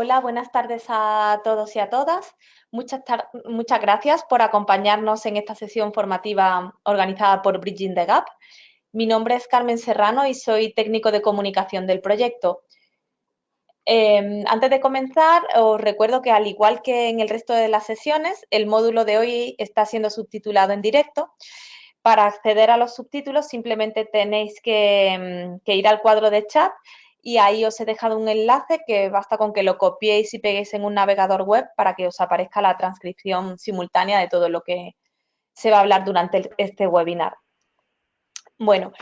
Hola, buenas tardes a todos y a todas. Muchas gracias por acompañarnos en esta sesión formativa organizada por Bridging the Gap. Mi nombre es Carmen Serrano y soy técnico de comunicación del proyecto. Antes de comenzar, os recuerdo que al igual que en el resto de las sesiones, el módulo de hoy está siendo subtitulado en directo. Para acceder a los subtítulos simplemente tenéis que ir al cuadro de chat y ahí os he dejado un enlace que basta con que lo copiéis y peguéis en un navegador web para que os aparezca la transcripción simultánea de todo lo que se va a hablar durante este webinar. Bueno,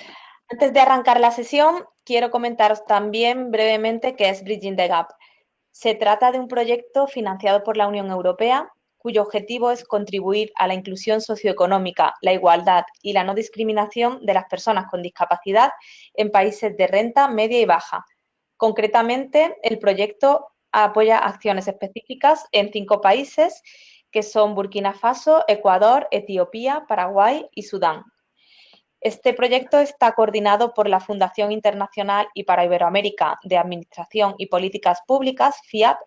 antes de arrancar la sesión, quiero comentaros también brevemente qué es Bridging the Gap. Se trata de un proyecto financiado por la Unión Europea cuyo objetivo es contribuir a la inclusión socioeconómica, la igualdad y la no discriminación de las personas con discapacidad en países de renta media y baja. Concretamente, el proyecto apoya acciones específicas en 5 países que son Burkina Faso, Ecuador, Etiopía, Paraguay y Sudán. Este proyecto está coordinado por la Fundación Internacional y para Iberoamérica de Administración y Políticas Públicas, FIAP,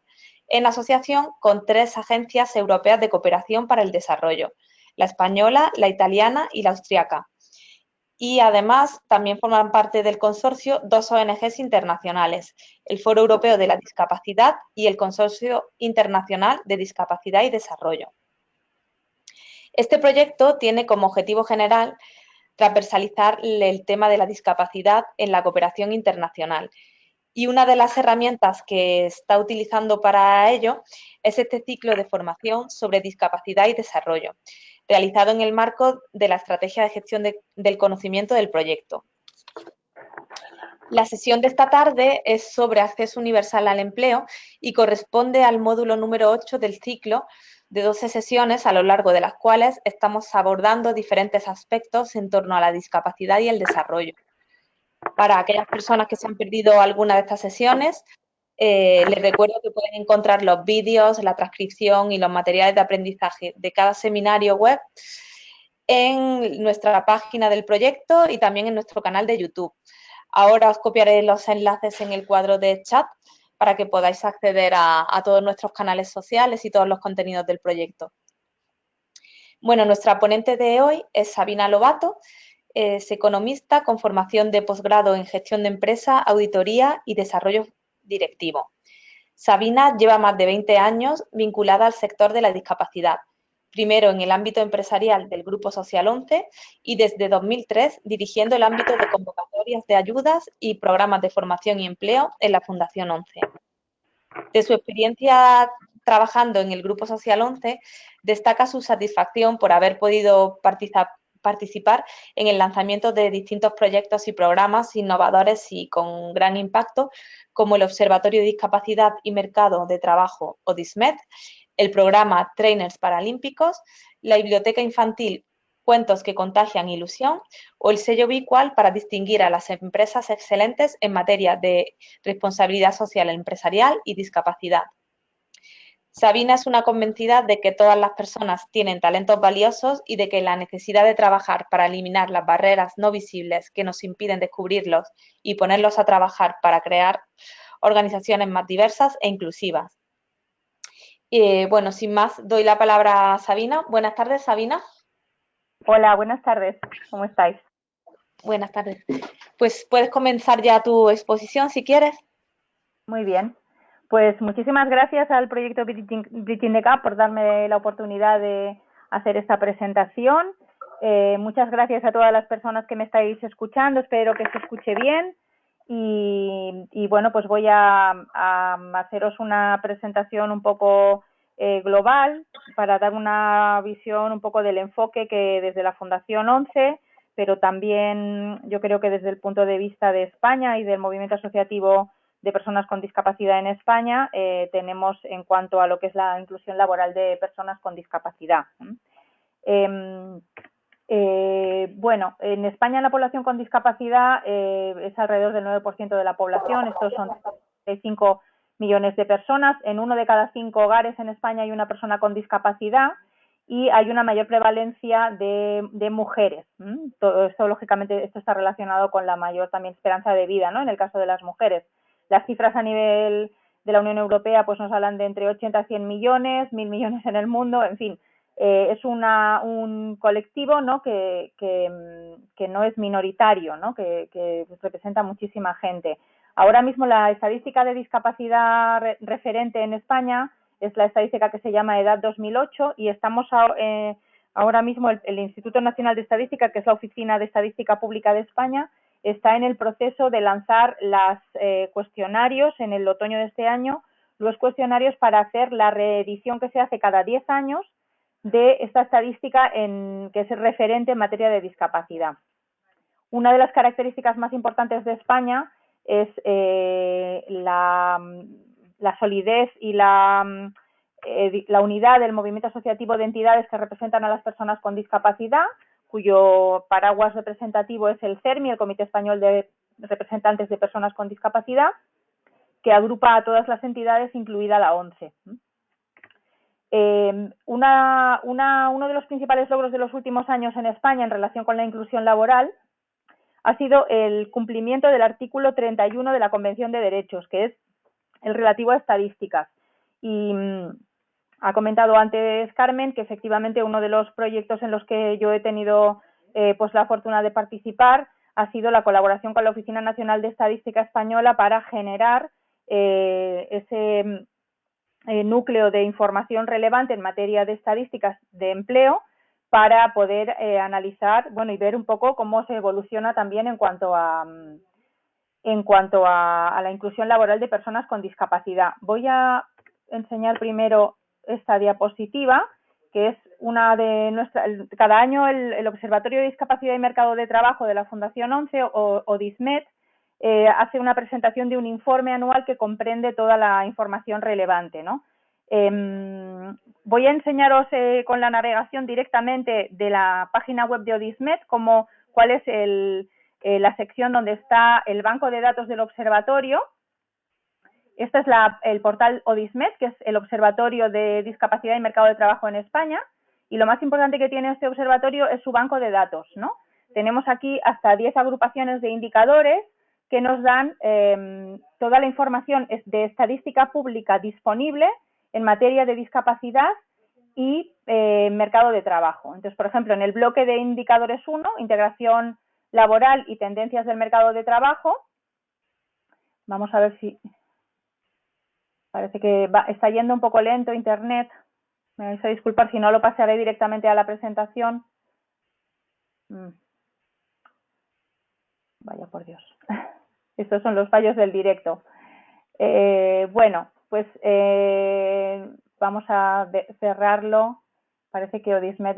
en asociación con 3 agencias europeas de cooperación para el desarrollo, la española, la italiana y la austriaca. Y además también forman parte del consorcio 2 ONGs internacionales, el Foro Europeo de la Discapacidad y el Consorcio Internacional de Discapacidad y Desarrollo. Este proyecto tiene como objetivo general transversalizar el tema de la discapacidad en la cooperación internacional. Y una de las herramientas que está utilizando para ello es este ciclo de formación sobre discapacidad y desarrollo, realizado en el marco de la estrategia de gestión del conocimiento del proyecto. La sesión de esta tarde es sobre acceso universal al empleo y corresponde al módulo número 8 del ciclo de 12 sesiones a lo largo de las cuales estamos abordando diferentes aspectos en torno a la discapacidad y el desarrollo. Para aquellas personas que se han perdido alguna de estas sesiones, les recuerdo que pueden encontrar los vídeos, la transcripción y los materiales de aprendizaje de cada seminario web en nuestra página del proyecto y también en nuestro canal de YouTube. Ahora os copiaré los enlaces en el cuadro de chat para que podáis acceder a todos nuestros canales sociales y todos los contenidos del proyecto. Bueno, nuestra ponente de hoy es Sabina Lobato, es economista con formación de posgrado en gestión de empresa, auditoría y desarrollo directivo. Sabina lleva más de 20 años vinculada al sector de la discapacidad, primero en el ámbito empresarial del Grupo Social 11 y desde 2003 dirigiendo el ámbito de convocatorias de ayudas y programas de formación y empleo en la Fundación 11. De su experiencia trabajando en el Grupo Social 11, destaca su satisfacción por haber podido participar en el lanzamiento de distintos proyectos y programas innovadores y con gran impacto, como el Observatorio de Discapacidad y Mercado de Trabajo, o DISMED, el programa Trainers Paralímpicos, la Biblioteca Infantil Cuentos que contagian ilusión o el sello Bicual para distinguir a las empresas excelentes en materia de responsabilidad social empresarial y discapacidad. Sabina es una convencida de que todas las personas tienen talentos valiosos y de que la necesidad de trabajar para eliminar las barreras no visibles que nos impiden descubrirlos y ponerlos a trabajar para crear organizaciones más diversas e inclusivas. Bueno, sin más, doy la palabra a Sabina. Buenas tardes, Sabina. Hola, buenas tardes. ¿Cómo estáis? Buenas tardes. Pues puedes comenzar ya tu exposición si quieres. Muy bien. Pues muchísimas gracias al proyecto Bridging the Gap por darme la oportunidad de hacer esta presentación. Muchas gracias a todas las personas que me estáis escuchando. Espero que se escuche bien. Y bueno, pues voy a haceros una presentación un poco global para dar una visión un poco del enfoque que desde la Fundación 11, pero también yo creo que desde el punto de vista de España y del movimiento asociativo de personas con discapacidad en España tenemos en cuanto a lo que es la inclusión laboral de personas con discapacidad. Bueno, en España la población con discapacidad es alrededor del 9% de la población, estos son 5 millones de personas, en 1 de cada 5 hogares en España hay una persona con discapacidad y hay una mayor prevalencia de mujeres. Todo esto, lógicamente, esto está relacionado con la mayor también esperanza de vida, ¿no? En el caso de las mujeres. Las cifras a nivel de la Unión Europea pues nos hablan de entre 80 a 100 millones, 1.000 millones en el mundo, en fin. Es un colectivo, ¿no? que no es minoritario, ¿no? que representa muchísima gente. Ahora mismo la estadística de discapacidad referente en España es la estadística que se llama Edad 2008 y estamos ahora mismo el Instituto Nacional de Estadística, que es la Oficina de Estadística Pública de España, está en el proceso de lanzar los cuestionarios en el otoño de este año, los cuestionarios para hacer la reedición que se hace cada 10 años de esta estadística que es referente en materia de discapacidad. Una de las características más importantes de España es la solidez y la unidad del movimiento asociativo de entidades que representan a las personas con discapacidad, cuyo paraguas representativo es el CERMI, el Comité Español de Representantes de Personas con Discapacidad, que agrupa a todas las entidades, incluida la ONCE. Uno de los principales logros de los últimos años en España en relación con la inclusión laboral ha sido el cumplimiento del artículo 31 de la Convención de Derechos, que es el relativo a estadísticas. Y ha comentado antes Carmen que efectivamente uno de los proyectos en los que yo he tenido pues la fortuna de participar ha sido la colaboración con la Oficina Nacional de Estadística Española para generar ese núcleo de información relevante en materia de estadísticas de empleo para poder analizar, bueno, y ver un poco cómo se evoluciona también en cuanto a la inclusión laboral de personas con discapacidad. Voy a enseñar primero esta diapositiva, que es una de nuestras. Cada año el Observatorio de Discapacidad y Mercado de Trabajo de la Fundación ONCE o DISMET hace una presentación de un informe anual que comprende toda la información relevante, ¿no? Voy a enseñaros con la navegación directamente de la página web de ODISMET cuál es la sección donde está el banco de datos del observatorio. Este es el portal ODISMET, que es el Observatorio de Discapacidad y Mercado de Trabajo en España, y lo más importante que tiene este observatorio es su banco de datos, ¿no? Tenemos aquí hasta 10 agrupaciones de indicadores que nos dan toda la información de estadística pública disponible en materia de discapacidad y mercado de trabajo. Entonces, por ejemplo, en el bloque de indicadores 1, integración laboral y tendencias del mercado de trabajo, vamos a ver si... Parece que está yendo un poco lento internet. Me vais a disculpar si no lo pasaré directamente a la presentación. Vaya por Dios. Estos son los fallos del directo. Bueno, pues vamos a cerrarlo. Parece que ODISMET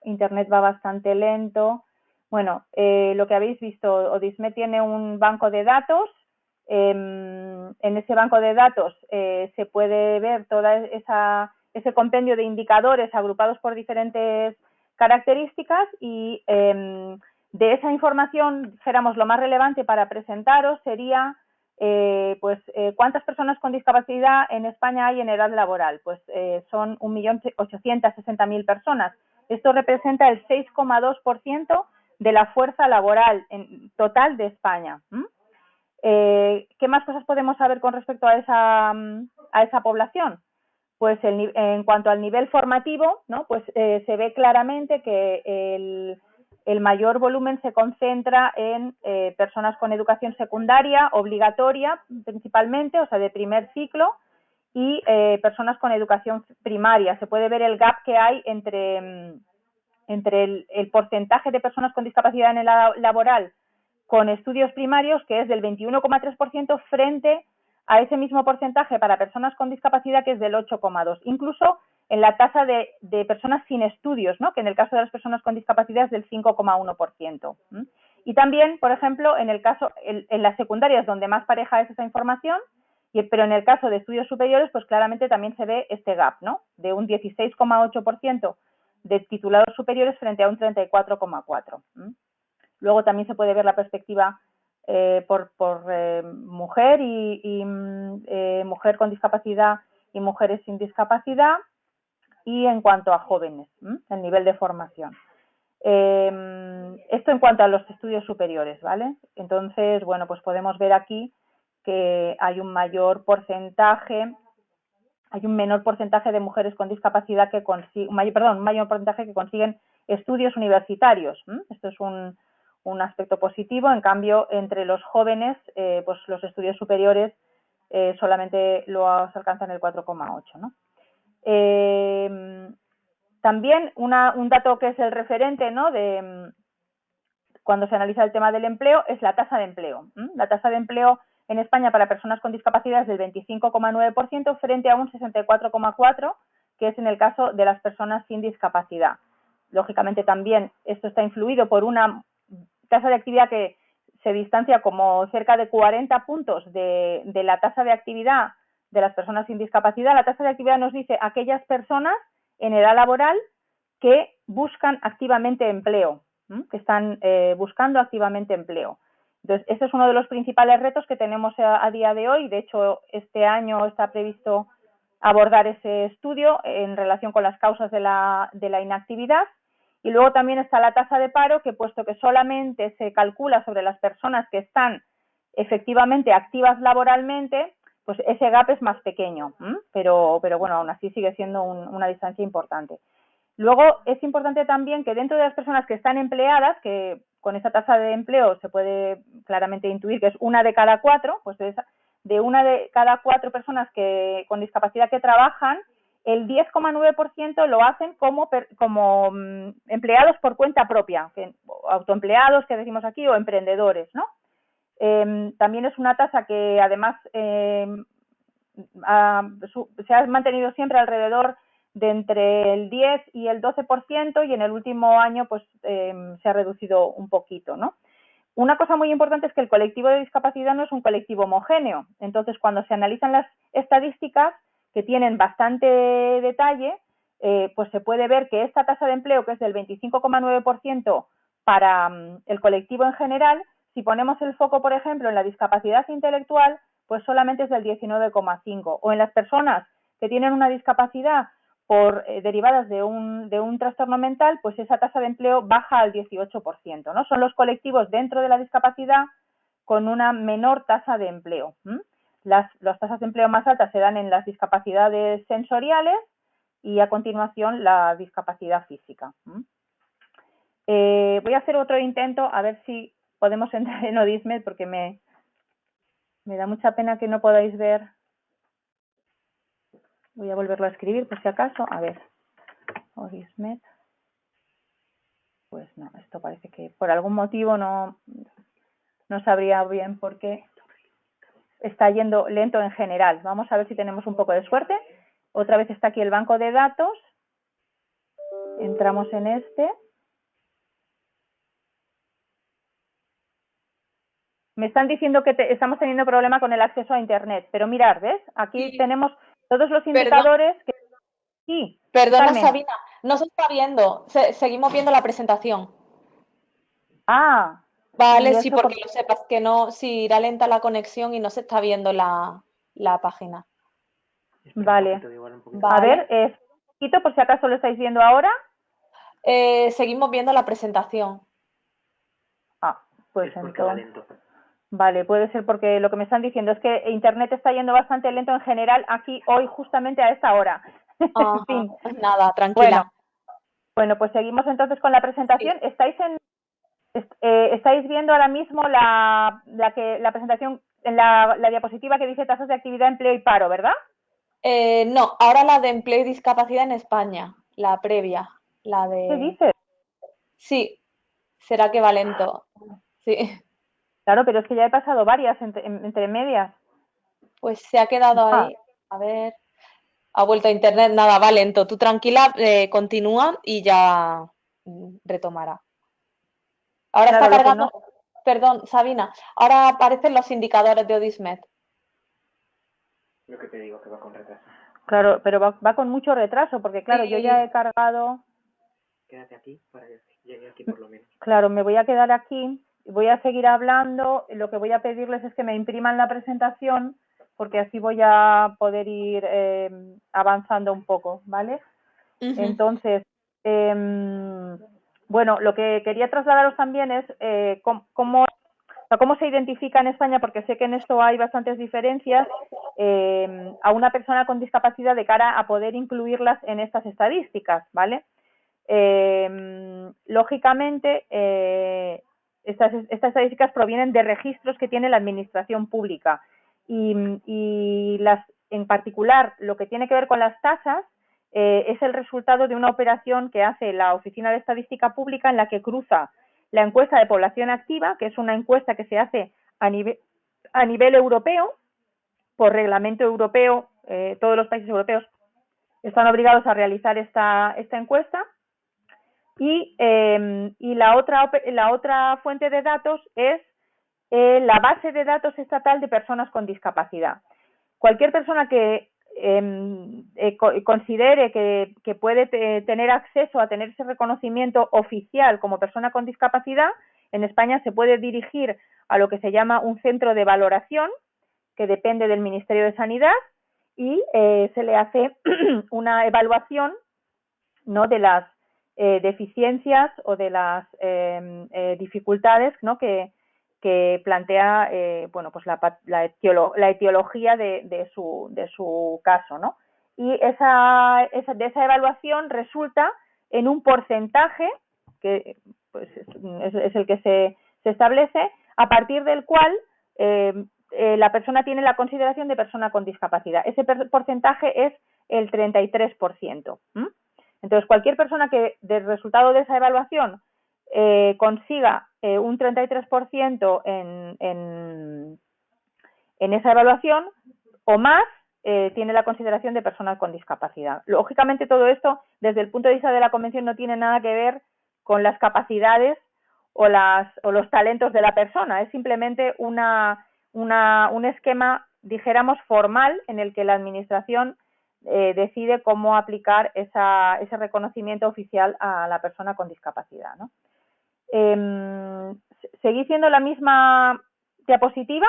internet va bastante lento. Bueno, lo que habéis visto, ODISMET tiene un banco de datos. En ese banco de datos se puede ver toda ese compendio de indicadores agrupados por diferentes características y de esa información, dijéramos, lo más relevante para presentaros sería cuántas personas con discapacidad en España hay en edad laboral. Pues son 1.860.000 personas. Esto representa el 6,2% de la fuerza laboral total de España. ¿Qué más cosas podemos saber con respecto a esa población? Pues en cuanto al nivel formativo, ¿no? Pues se ve claramente que el mayor volumen se concentra en personas con educación secundaria, obligatoria principalmente, o sea, de primer ciclo, y personas con educación primaria. Se puede ver el gap que hay entre el porcentaje de personas con discapacidad en el laboral con estudios primarios, que es del 21,3% frente a ese mismo porcentaje para personas con discapacidad, que es del 8,2%. Incluso en la tasa de personas sin estudios, ¿no? Que en el caso de las personas con discapacidad es del 5,1%. Y también, por ejemplo, en las secundarias donde más pareja es esa información, pero en el caso de estudios superiores, pues claramente también se ve este gap, ¿no? De un 16,8% de titulados superiores frente a un 34,4%. Luego también se puede ver la perspectiva por mujer y mujer con discapacidad y mujeres sin discapacidad, y en cuanto a jóvenes, el nivel de formación. Esto en cuanto a los estudios superiores, ¿vale? Entonces, bueno, pues podemos ver aquí que hay un menor porcentaje de mujeres con discapacidad que consiguen, un mayor porcentaje que consiguen estudios universitarios. Esto es un aspecto positivo. En cambio, entre los jóvenes, pues los estudios superiores solamente los alcanzan el 4,8, ¿no? También un dato que es el referente, ¿no?, de cuando se analiza el tema del empleo es la tasa de empleo. La tasa de empleo en España para personas con discapacidad es del 25,9% frente a un 64,4%, que es en el caso de las personas sin discapacidad. Lógicamente también esto está influido por una tasa de actividad que se distancia como cerca de 40 puntos de la tasa de actividad de las personas sin discapacidad. La tasa de actividad nos dice aquellas personas en edad laboral que buscan activamente empleo, que están buscando activamente empleo. Entonces, este es uno de los principales retos que tenemos a día de hoy. De hecho, este año está previsto abordar ese estudio en relación con las causas de la inactividad. Y luego también está la tasa de paro, que puesto que solamente se calcula sobre las personas que están efectivamente activas laboralmente, pues ese gap es más pequeño, pero bueno, aún así sigue siendo una distancia importante. Luego es importante también que dentro de las personas que están empleadas, que con esa tasa de empleo se puede claramente intuir que es una de cada cuatro, pues de una de cada cuatro personas con discapacidad que trabajan, el 10,9% lo hacen como empleados por cuenta propia, autoempleados que decimos aquí, o emprendedores, ¿no? También es una tasa que además se ha mantenido siempre alrededor de entre el 10 y el 12%, y en el último año pues se ha reducido un poquito, ¿no? Una cosa muy importante es que el colectivo de discapacidad no es un colectivo homogéneo. Entonces, cuando se analizan las estadísticas, que tienen bastante detalle, pues se puede ver que esta tasa de empleo, que es del 25,9% para el colectivo en general, si ponemos el foco, por ejemplo, en la discapacidad intelectual, pues solamente es del 19,5%. O en las personas que tienen una discapacidad derivadas de un trastorno mental, pues esa tasa de empleo baja al 18%, ¿no? Son los colectivos dentro de la discapacidad con una menor tasa de empleo. Las tasas de empleo más altas se dan en las discapacidades sensoriales y a continuación la discapacidad física. Voy a hacer otro intento a ver si podemos entrar en Odismed, porque me da mucha pena que no podáis ver. Voy a volverlo a escribir por si acaso. A ver, Odismed. Pues no, esto parece que por algún motivo no sabría bien por qué está yendo lento en general. Vamos a ver si tenemos un poco de suerte. Otra vez está aquí el banco de datos. Entramos en este. Me están diciendo que estamos teniendo problema con el acceso a Internet, pero mirad, ¿ves? Aquí tenemos todos los indicadores. Sí, Perdona, totalmente. Sabina, no se está viendo. Seguimos viendo la presentación. Ah. Vale, sí, porque lo sepas que no, si irá lenta la conexión y no se está viendo la página. Vale. A ver, un poquito por si acaso lo estáis viendo ahora. Seguimos viendo la presentación. Pues entonces. Vale, puede ser porque lo que me están diciendo es que Internet está yendo bastante lento en general aquí hoy justamente a esta hora. En fin. Nada, tranquila. Bueno, pues seguimos entonces con la presentación. Sí. Estáis viendo ahora mismo la presentación en la diapositiva que dice tasas de actividad, empleo y paro, ¿verdad? No, ahora la de empleo y discapacidad en España, la previa, la de... ¿Qué dices? Sí, será que va lento. Sí. Claro, pero es que ya he pasado varias entre medias. Pues se ha quedado ahí. A ver, ha vuelto a internet, nada, va lento. Tú tranquila, continúa y ya retomará. Ahora Claro, está cargando, perdón, Sabina, ahora aparecen los indicadores de Odismed. Lo que te digo, que va con retraso. Claro, pero va con mucho retraso, porque claro, yo ya he cargado... Quédate aquí para que llegue aquí por lo menos. Claro, me voy a quedar aquí, voy a seguir hablando, lo que voy a pedirles es que me impriman la presentación, porque así voy a poder ir avanzando un poco, ¿vale? Entonces, bueno, lo que quería trasladaros también es cómo sea, ¿cómo se identifica en España? Porque sé que en esto hay bastantes diferencias, a una persona con discapacidad de cara a poder incluirlas en estas estadísticas, ¿vale? Lógicamente, estas estadísticas provienen de registros que tiene la administración pública y en particular lo que tiene que ver con las tasas es el resultado de una operación que hace la Oficina de Estadística Pública en la que cruza la encuesta de población activa, que es una encuesta que se hace a nivel europeo, por reglamento europeo, todos los países europeos están obligados a realizar esta encuesta. Y la otra fuente de datos es la base de datos estatal de personas con discapacidad. Cualquier persona que considere que puede tener acceso a tener ese reconocimiento oficial como persona con discapacidad, en España se puede dirigir a lo que se llama un centro de valoración, que depende del Ministerio de Sanidad, y se le hace una evaluación, ¿no?, de las deficiencias o de las dificultades, ¿no?, que plantea bueno, pues la etiología de su caso, ¿no? Y de esa evaluación resulta en un porcentaje que pues, es el que se establece, a partir del cual la persona tiene la consideración de persona con discapacidad. Ese porcentaje es el 33%. Entonces, cualquier persona que del resultado de esa evaluación consiga un 33% en esa evaluación o más, tiene la consideración de persona con discapacidad. Lógicamente, todo esto, desde el punto de vista de la Convención, no tiene nada que ver con las capacidades o los talentos de la persona. Es simplemente un esquema, dijéramos, formal en el que la Administración decide cómo aplicar ese reconocimiento oficial a la persona con discapacidad, ¿no? ¿Seguís viendo la misma diapositiva?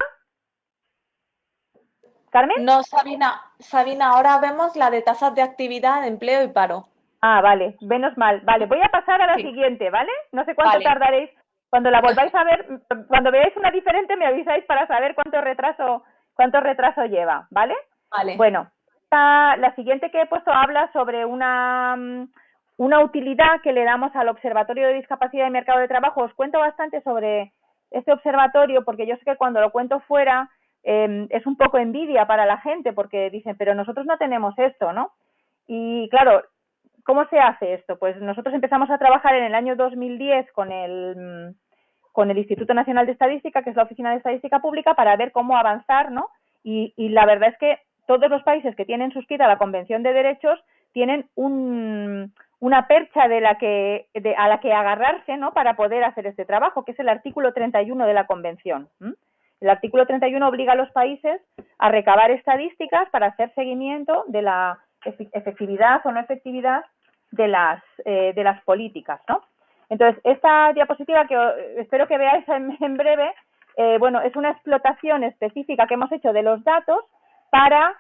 ¿Carmen? No, Sabina, ahora vemos la de tasas de actividad, de empleo y paro. Ah, vale, menos mal. Vale, voy a pasar a la siguiente, ¿vale? No sé cuánto tardaréis. Cuando la volváis a ver, cuando veáis una diferente, me avisáis para saber cuánto retraso lleva, ¿vale? Vale. Bueno, la siguiente que he puesto habla sobre una utilidad que le damos al Observatorio de Discapacidad y Mercado de Trabajo. Os cuento bastante sobre este observatorio porque yo sé que cuando lo cuento fuera es un poco envidia para la gente porque dicen, pero nosotros no tenemos esto, ¿no? Y claro, ¿cómo se hace esto? Pues nosotros empezamos a trabajar en el año 2010 con el Instituto Nacional de Estadística, que es la Oficina de Estadística Pública, para ver cómo avanzar, ¿no? Y la verdad es que todos los países que tienen suscrita la Convención de Derechos tienen una percha a la que agarrarse, ¿no?, para poder hacer este trabajo, que es el artículo 31 de la Convención. El artículo 31 obliga a los países a recabar estadísticas para hacer seguimiento de la efectividad o no efectividad de las políticas, ¿no? Entonces, esta diapositiva que espero que veáis en breve, bueno, es una explotación específica que hemos hecho de los datos para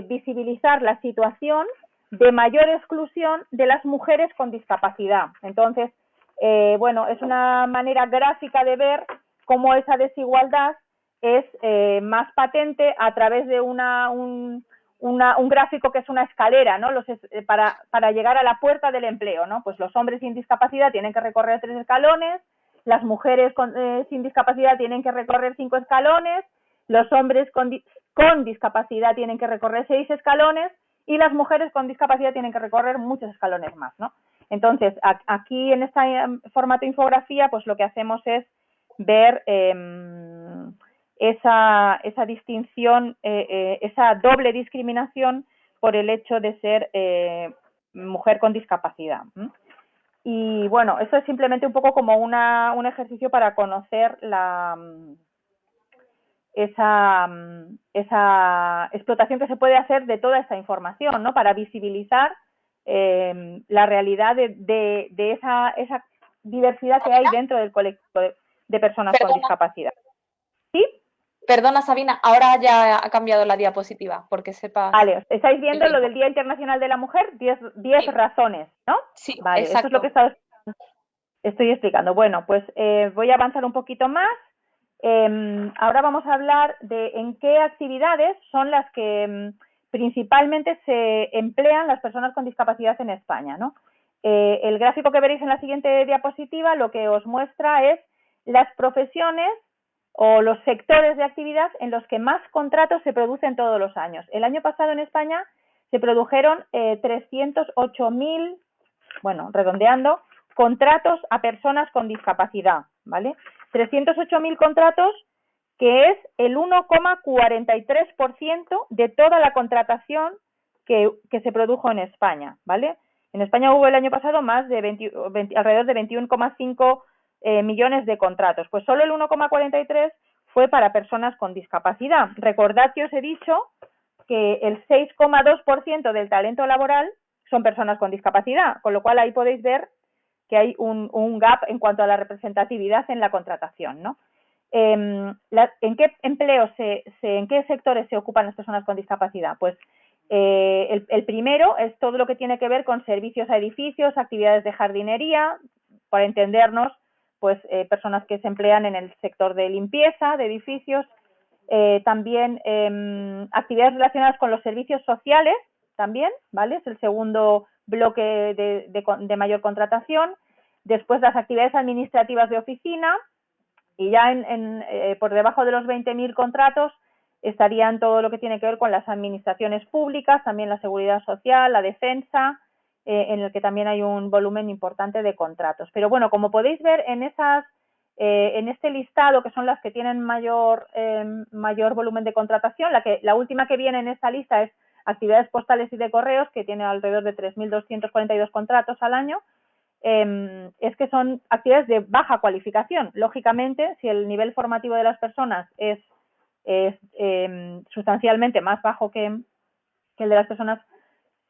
visibilizar la situación de mayor exclusión de las mujeres con discapacidad. Entonces, bueno, es una manera gráfica de ver cómo esa desigualdad es más patente a través de un gráfico que es una escalera, ¿no? Para llegar a la puerta del empleo, ¿no? Pues los hombres sin discapacidad tienen que recorrer 3 escalones, las mujeres sin discapacidad tienen que recorrer 5 escalones, los hombres con discapacidad tienen que recorrer 6 escalones y las mujeres con discapacidad tienen que recorrer muchos escalones más, ¿no? Entonces, aquí en este formato infografía, pues lo que hacemos es ver esa distinción, esa doble discriminación por el hecho de ser mujer con discapacidad. Y bueno, eso es simplemente un poco como un ejercicio para conocer esa explotación que se puede hacer de toda esta información, ¿no? Para visibilizar la realidad de esa diversidad que hay dentro del colectivo de personas con discapacidad. ¿Sí? Perdona, Sabina, ahora ya ha cambiado la diapositiva, porque sepas... Vale, estáis viendo lo del Día Internacional de la Mujer, 10 sí. razones, ¿no? Sí, vale, exacto. Eso es lo que estoy explicando. Bueno, pues voy a avanzar un poquito más. Ahora vamos a hablar de en qué actividades son las que principalmente se emplean las personas con discapacidad en España, ¿no? El gráfico que veréis en la siguiente diapositiva lo que os muestra es las profesiones o los sectores de actividad en los que más contratos se producen todos los años. El año pasado en España se produjeron 308.000, bueno, redondeando, contratos a personas con discapacidad, ¿vale? 308.000 contratos, que es el 1,43% de toda la contratación que se produjo en España, ¿vale? En España hubo el año pasado más de alrededor de 21,5 millones de contratos. Pues solo el 1,43 fue para personas con discapacidad. Recordad que os he dicho que el 6,2% del talento laboral son personas con discapacidad, con lo cual ahí podéis ver que hay un gap en cuanto a la representatividad en la contratación, ¿no? ¿En qué empleos, en qué sectores se ocupan las personas con discapacidad? Pues el primero es todo lo que tiene que ver con servicios a edificios, actividades de jardinería, para entendernos, pues personas que se emplean en el sector de limpieza de edificios, también actividades relacionadas con los servicios sociales, también, ¿vale? Es el segundo bloque de mayor contratación. Después las actividades administrativas de oficina, y ya por debajo de los 20.000 contratos estarían todo lo que tiene que ver con las administraciones públicas, también la seguridad social, la defensa, en el que también hay un volumen importante de contratos. Pero bueno, como podéis ver en este listado, que son las que tienen mayor volumen de contratación, la última que viene en esta lista es actividades postales y de correos, que tiene alrededor de 3.242 contratos al año. Es que son actividades de baja cualificación. Lógicamente, si el nivel formativo de las personas es sustancialmente más bajo que el de las personas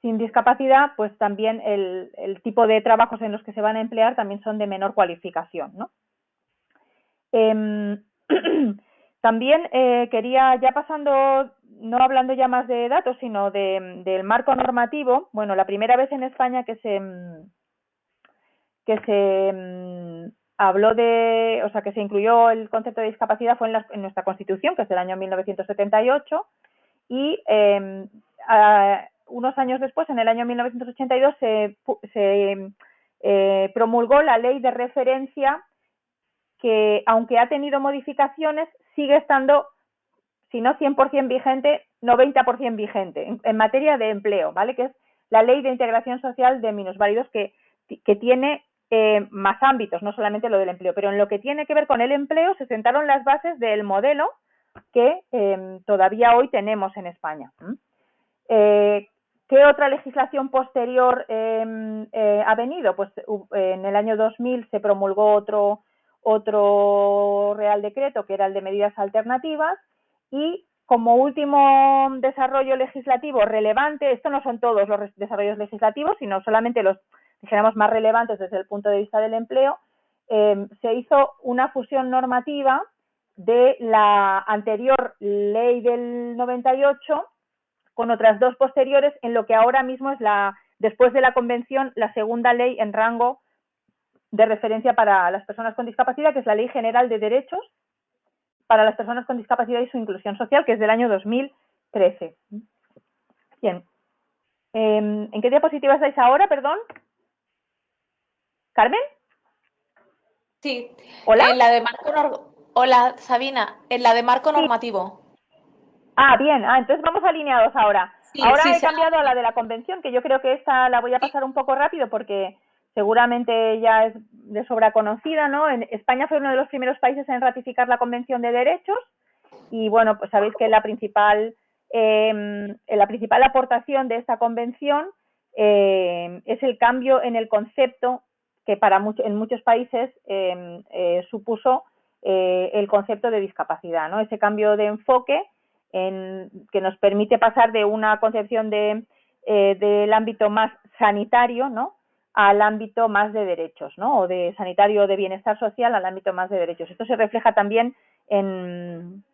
sin discapacidad, pues también el tipo de trabajos en los que se van a emplear también son de menor cualificación, ¿no? También quería, ya pasando, no hablando ya más de datos, sino del marco normativo. Bueno, la primera vez en España que se habló que se incluyó el concepto de discapacidad fue en nuestra Constitución, que es del año 1978, y unos años después, en el año 1982, se promulgó la ley de referencia, que aunque ha tenido modificaciones, sigue estando, si no 100% vigente, 90% vigente en materia de empleo, ¿vale? Que es la Ley de Integración Social de Minusválidos, que tiene más ámbitos, no solamente lo del empleo, pero en lo que tiene que ver con el empleo se sentaron las bases del modelo que todavía hoy tenemos en España. ¿Qué otra legislación posterior ha venido? Pues en el año 2000 se promulgó otro Real Decreto, que era el de medidas alternativas, y como último desarrollo legislativo relevante, esto no son todos los desarrollos legislativos, sino solamente los, dijéramos, más relevantes desde el punto de vista del empleo, se hizo una fusión normativa de la anterior ley del 98 con otras dos posteriores, en lo que ahora mismo es, después de la convención, la segunda ley en rango de referencia para las personas con discapacidad, que es la Ley General de Derechos para las personas con discapacidad y su inclusión social, que es del año 2013. Bien. ¿En qué diapositiva estáis ahora, perdón? ¿Carmen? Sí. ¿Hola? En la de Hola, Sabina, en la de marco normativo. Ah, bien. Entonces vamos alineados ahora. Sí, Ahora sí, he cambiado a la de la convención, que yo creo que esta la voy a pasar un poco rápido porque seguramente ya es de sobra conocida, ¿no? En España fue uno de los primeros países en ratificar la Convención de Derechos y, bueno, pues sabéis que la principal aportación de esta convención es el cambio en el concepto que en muchos países supuso el concepto de discapacidad, ¿no? Ese cambio de enfoque que nos permite pasar de una concepción del ámbito más sanitario, ¿no?, al ámbito más de derechos, ¿no?, o de sanitario o de bienestar social al ámbito más de derechos. Esto se refleja también en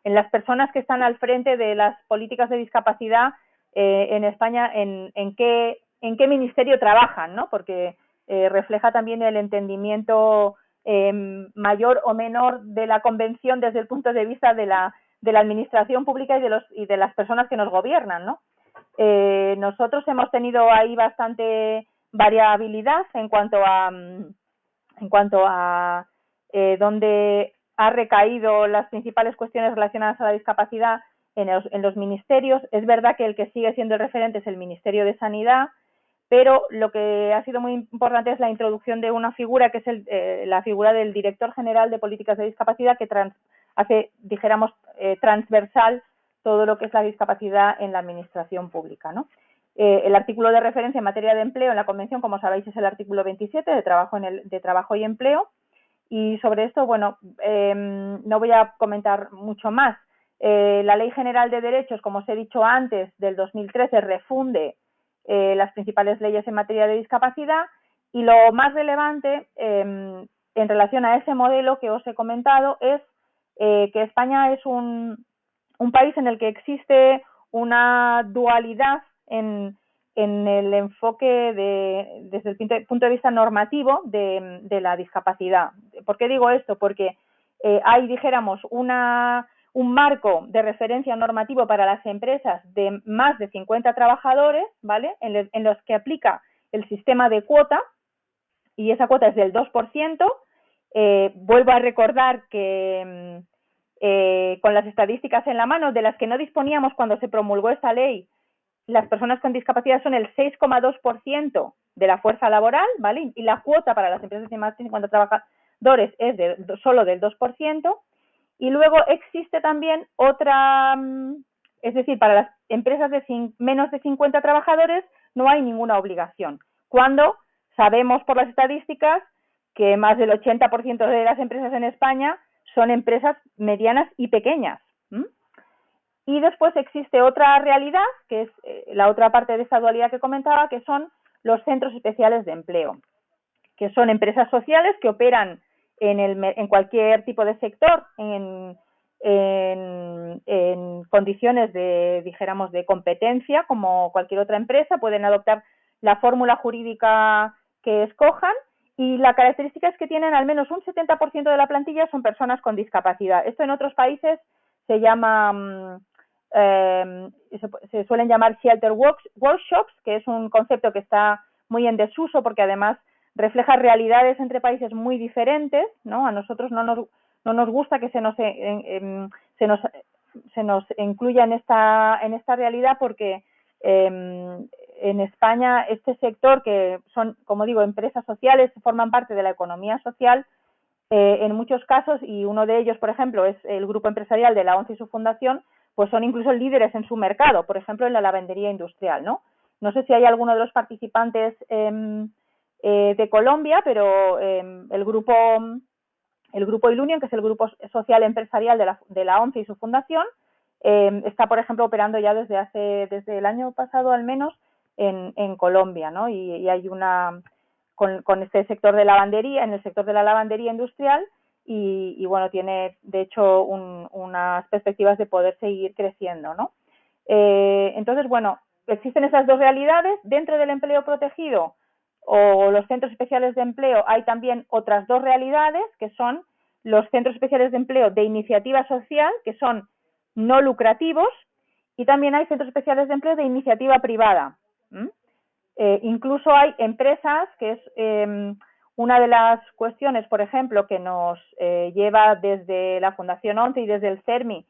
las personas que están al frente de las políticas de discapacidad en España, en qué ministerio trabajan, ¿no?, porque refleja también el entendimiento mayor o menor de la convención desde el punto de vista de la administración pública y de las personas que nos gobiernan, ¿no? Nosotros hemos tenido ahí bastante variabilidad en cuanto a dónde ha recaído las principales cuestiones relacionadas a la discapacidad en los ministerios. Es verdad que el que sigue siendo el referente es el Ministerio de Sanidad, pero lo que ha sido muy importante es la introducción de una figura que es la figura del Director General de Políticas de Discapacidad, que hace, dijéramos, transversal todo lo que es la discapacidad en la administración pública, ¿no? El artículo de referencia en materia de empleo en la Convención, como sabéis, es el artículo 27 de trabajo y empleo, y sobre esto, bueno, no voy a comentar mucho más. La Ley General de Derechos, como os he dicho antes, del 2013 refunde las principales leyes en materia de discapacidad, y lo más relevante en relación a ese modelo que os he comentado es que España es un país en el que existe una dualidad en el enfoque desde el punto de vista normativo de la discapacidad. ¿Por qué digo esto? Porque hay, dijéramos, un marco de referencia normativo para las empresas de más de 50 trabajadores, ¿vale? En los que aplica el sistema de cuota, y esa cuota es del 2%. Vuelvo a recordar que con las estadísticas en la mano, de las que no disponíamos cuando se promulgó esta ley, las personas con discapacidad son el 6,2% de la fuerza laboral, ¿vale? Y la cuota para las empresas de más de 50 trabajadores es solo del 2%. Y luego existe también otra, es decir, para las empresas de menos de 50 trabajadores no hay ninguna obligación, cuando sabemos por las estadísticas que más del 80% de las empresas en España son empresas medianas y pequeñas. Y después existe otra realidad, que es la otra parte de esta dualidad que comentaba, que son los centros especiales de empleo, que son empresas sociales que operan en cualquier tipo de sector, en condiciones dijéramos, de competencia, como cualquier otra empresa. Pueden adoptar la fórmula jurídica que escojan, y la característica es que tienen al menos un 70% de la plantilla son personas con discapacidad. Esto en otros países se llama, se suelen llamar shelter workshops, que es un concepto que está muy en desuso porque además refleja realidades entre países muy diferentes, ¿no? A nosotros no nos gusta que se nos incluya en esta realidad, porque en España este sector, que son, como digo, empresas sociales, forman parte de la economía social en muchos casos, y uno de ellos, por ejemplo, es el grupo empresarial de la ONCE y su fundación, pues son incluso líderes en su mercado, por ejemplo, en la lavandería industrial, ¿no? No sé si hay alguno de los participantes de Colombia, pero el grupo Ilunion, que es el grupo social empresarial de la ONCE y su fundación, está, por ejemplo, operando ya desde el año pasado al menos en Colombia, ¿no? Y hay con este sector de lavandería, en el sector de la lavandería industrial, y bueno, tiene de hecho unas perspectivas de poder seguir creciendo, ¿no? Entonces, bueno, existen esas dos realidades. Dentro del empleo protegido o los centros especiales de empleo hay también otras dos realidades, que son los centros especiales de empleo de iniciativa social, que son no lucrativos, y también hay centros especiales de empleo de iniciativa privada. Incluso hay empresas, que es una de las cuestiones, por ejemplo, que nos lleva desde la Fundación ONCE y desde el CERMI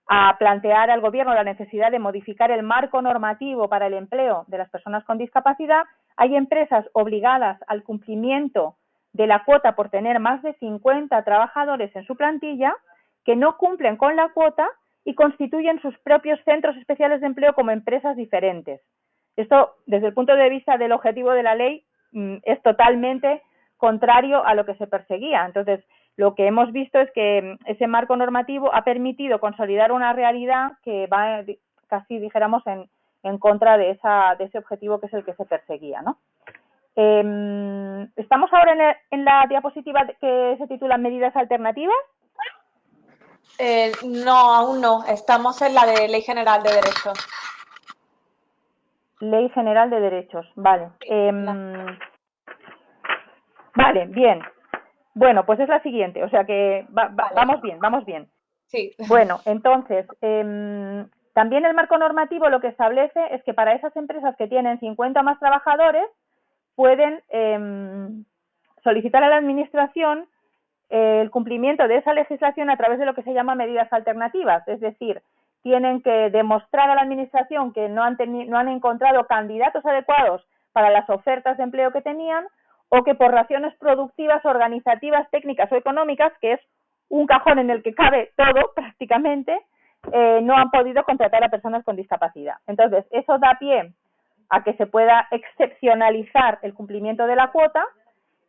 a plantear al Gobierno la necesidad de modificar el marco normativo para el empleo de las personas con discapacidad. Hay empresas obligadas al cumplimiento de la cuota por tener más de 50 trabajadores en su plantilla, que no cumplen con la cuota y constituyen sus propios centros especiales de empleo como empresas diferentes. Esto, desde el punto de vista del objetivo de la ley, es totalmente contrario a lo que se perseguía. Entonces, lo que hemos visto es que ese marco normativo ha permitido consolidar una realidad que va casi, dijéramos, en contra de ese objetivo que es el que se perseguía, ¿no? Estamos ahora en la diapositiva que se titula Medidas alternativas. No, aún no. Estamos en la de Ley General de Derechos. Ley General de Derechos, vale. Vale, bien. Bueno, pues es la siguiente, o sea que Vale. vamos bien, vamos bien. Sí. Bueno, entonces, también el marco normativo lo que establece es que para esas empresas que tienen 50 o más trabajadores pueden solicitar a la Administración el cumplimiento de esa legislación a través de lo que se llama medidas alternativas, es decir, tienen que demostrar a la Administración que no han encontrado candidatos adecuados para las ofertas de empleo que tenían o que por razones productivas, organizativas, técnicas o económicas, que es un cajón en el que cabe todo prácticamente, no han podido contratar a personas con discapacidad. Entonces, eso da pie a que se pueda excepcionalizar el cumplimiento de la cuota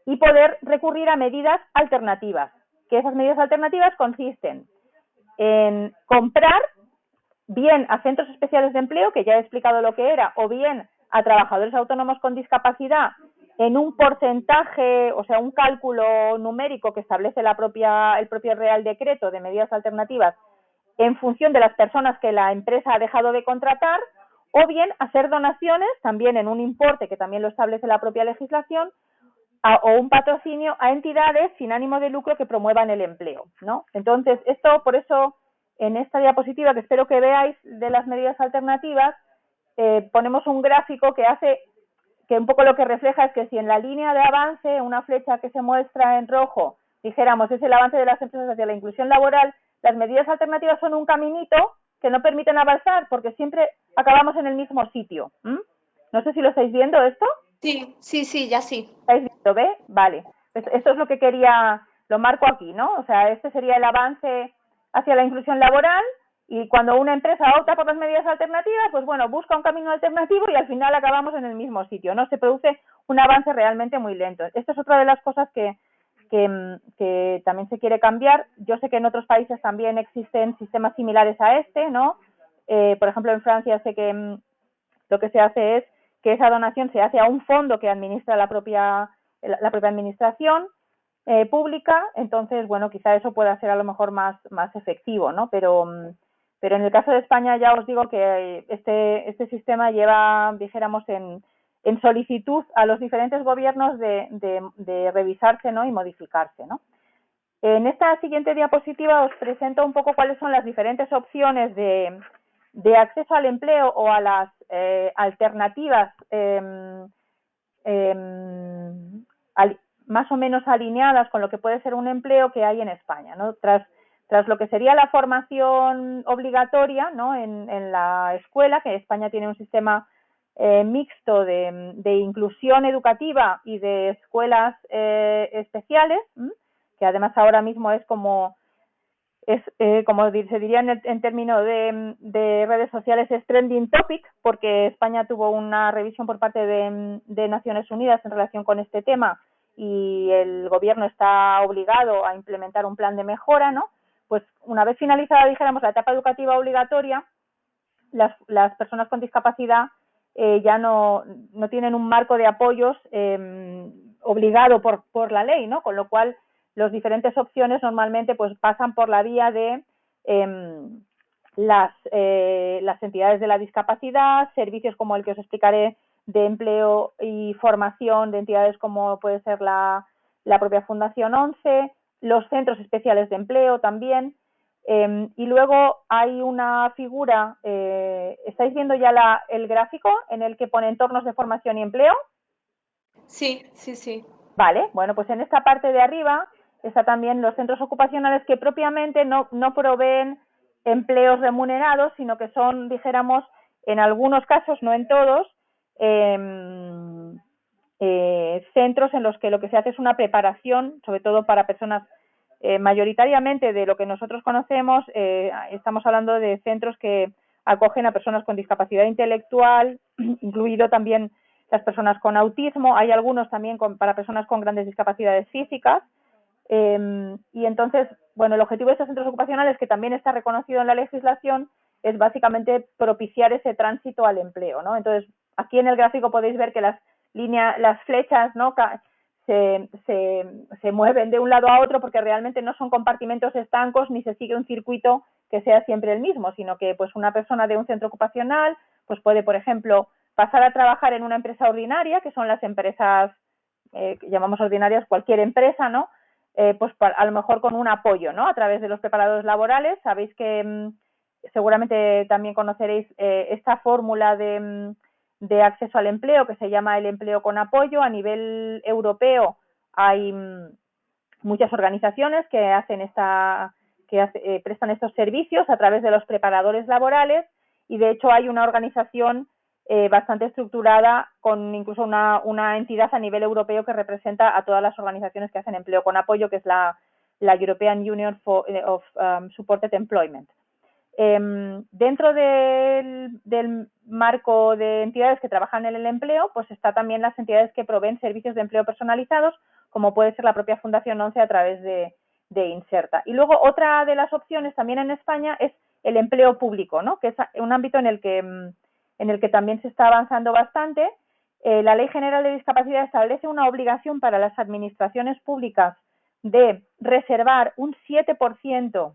y poder recurrir a medidas alternativas, que esas medidas alternativas consisten en comprar bien a centros especiales de empleo, que ya he explicado lo que era, o bien a trabajadores autónomos con discapacidad en un porcentaje, o sea, un cálculo numérico que establece el propio Real Decreto de medidas alternativas en función de las personas que la empresa ha dejado de contratar, o bien hacer donaciones, también en un importe que también lo establece la propia legislación, o un patrocinio a entidades sin ánimo de lucro que promuevan el empleo, ¿no? Entonces, esto, por eso, en esta diapositiva que espero que veáis de las medidas alternativas, ponemos un gráfico que hace que un poco lo que refleja es que si en la línea de avance, una flecha que se muestra en rojo, dijéramos, es el avance de las empresas hacia la inclusión laboral, las medidas alternativas son un caminito que no permiten avanzar porque siempre acabamos en el mismo sitio. No sé si lo estáis viendo esto. Sí, sí, sí, ya sí. ¿Estáis viendo? ¿Ve? Vale. Pues esto es lo que quería, lo marco aquí, ¿no? O sea, este sería el avance hacia la inclusión laboral y cuando una empresa opta por las medidas alternativas, pues bueno, busca un camino alternativo y al final acabamos en el mismo sitio, ¿no? Se produce un avance realmente muy lento. Esta es otra de las cosas que también se quiere cambiar. Yo sé que en otros países también existen sistemas similares a este, ¿no? Por ejemplo, en Francia sé que lo que se hace es que esa donación se hace a un fondo que administra la propia administración pública, entonces, bueno, quizá eso pueda ser a lo mejor más efectivo, ¿no? Pero en el caso de España ya os digo que este sistema lleva, dijéramos, en solicitud a los diferentes gobiernos de revisarse, ¿no? Y modificarse, ¿no? En esta siguiente diapositiva os presento un poco cuáles son las diferentes opciones de acceso al empleo o a las alternativas más o menos alineadas con lo que puede ser un empleo que hay en España, ¿no? Tras lo que sería la formación obligatoria, ¿no? en la escuela, que España tiene un sistema mixto de inclusión educativa y de escuelas especiales, que además ahora mismo es como se diría en términos de redes sociales, es trending topic, porque España tuvo una revisión por parte de Naciones Unidas en relación con este tema y el gobierno está obligado a implementar un plan de mejora, ¿no? Pues una vez finalizada, dijéramos, la etapa educativa obligatoria, las personas con discapacidad ya no tienen un marco de apoyos obligado por la ley, ¿no? Con lo cual las diferentes opciones normalmente pues pasan por la vía de las entidades de la discapacidad, servicios como el que os explicaré de empleo y formación de entidades como puede ser la propia Fundación 11, los centros especiales de empleo también. Y luego hay una figura, ¿estáis viendo ya el gráfico en el que pone entornos de formación y empleo? Sí, sí, sí. Vale, bueno, pues en esta parte de arriba está también los centros ocupacionales que propiamente no proveen empleos remunerados, sino que son, dijéramos, en algunos casos, no en todos, centros en los que lo que se hace es una preparación, sobre todo para personas mayoritariamente de lo que nosotros conocemos, estamos hablando de centros que acogen a personas con discapacidad intelectual, incluido también las personas con autismo, hay algunos también para personas con grandes discapacidades físicas, y entonces, bueno, el objetivo de estos centros ocupacionales, que también está reconocido en la legislación, es básicamente propiciar ese tránsito al empleo, ¿no? Entonces, aquí en el gráfico podéis ver que las flechas, ¿no? se mueven de un lado a otro porque realmente no son compartimentos estancos ni se sigue un circuito que sea siempre el mismo, sino que pues una persona de un centro ocupacional pues puede, por ejemplo, pasar a trabajar en una empresa ordinaria, que son las empresas que llamamos ordinarias, cualquier empresa, ¿no? pues a lo mejor con un apoyo, ¿no? A través de los preparadores laborales. Sabéis que seguramente también conoceréis esta fórmula de acceso al empleo que se llama el empleo con apoyo. A nivel europeo hay muchas organizaciones que hacen prestan estos servicios a través de los preparadores laborales, y de hecho hay una organización bastante estructurada con incluso una entidad a nivel europeo que representa a todas las organizaciones que hacen empleo con apoyo, que es la European Union of Supported Employment. Dentro del marco de entidades que trabajan en el empleo, pues está también las entidades que proveen servicios de empleo personalizados, como puede ser la propia Fundación 11 a través de Inserta. Y luego otra de las opciones también en España es el empleo público, ¿no? Que es un ámbito en el que también se está avanzando bastante. La Ley General de Discapacidad establece una obligación para las administraciones públicas de reservar un 7%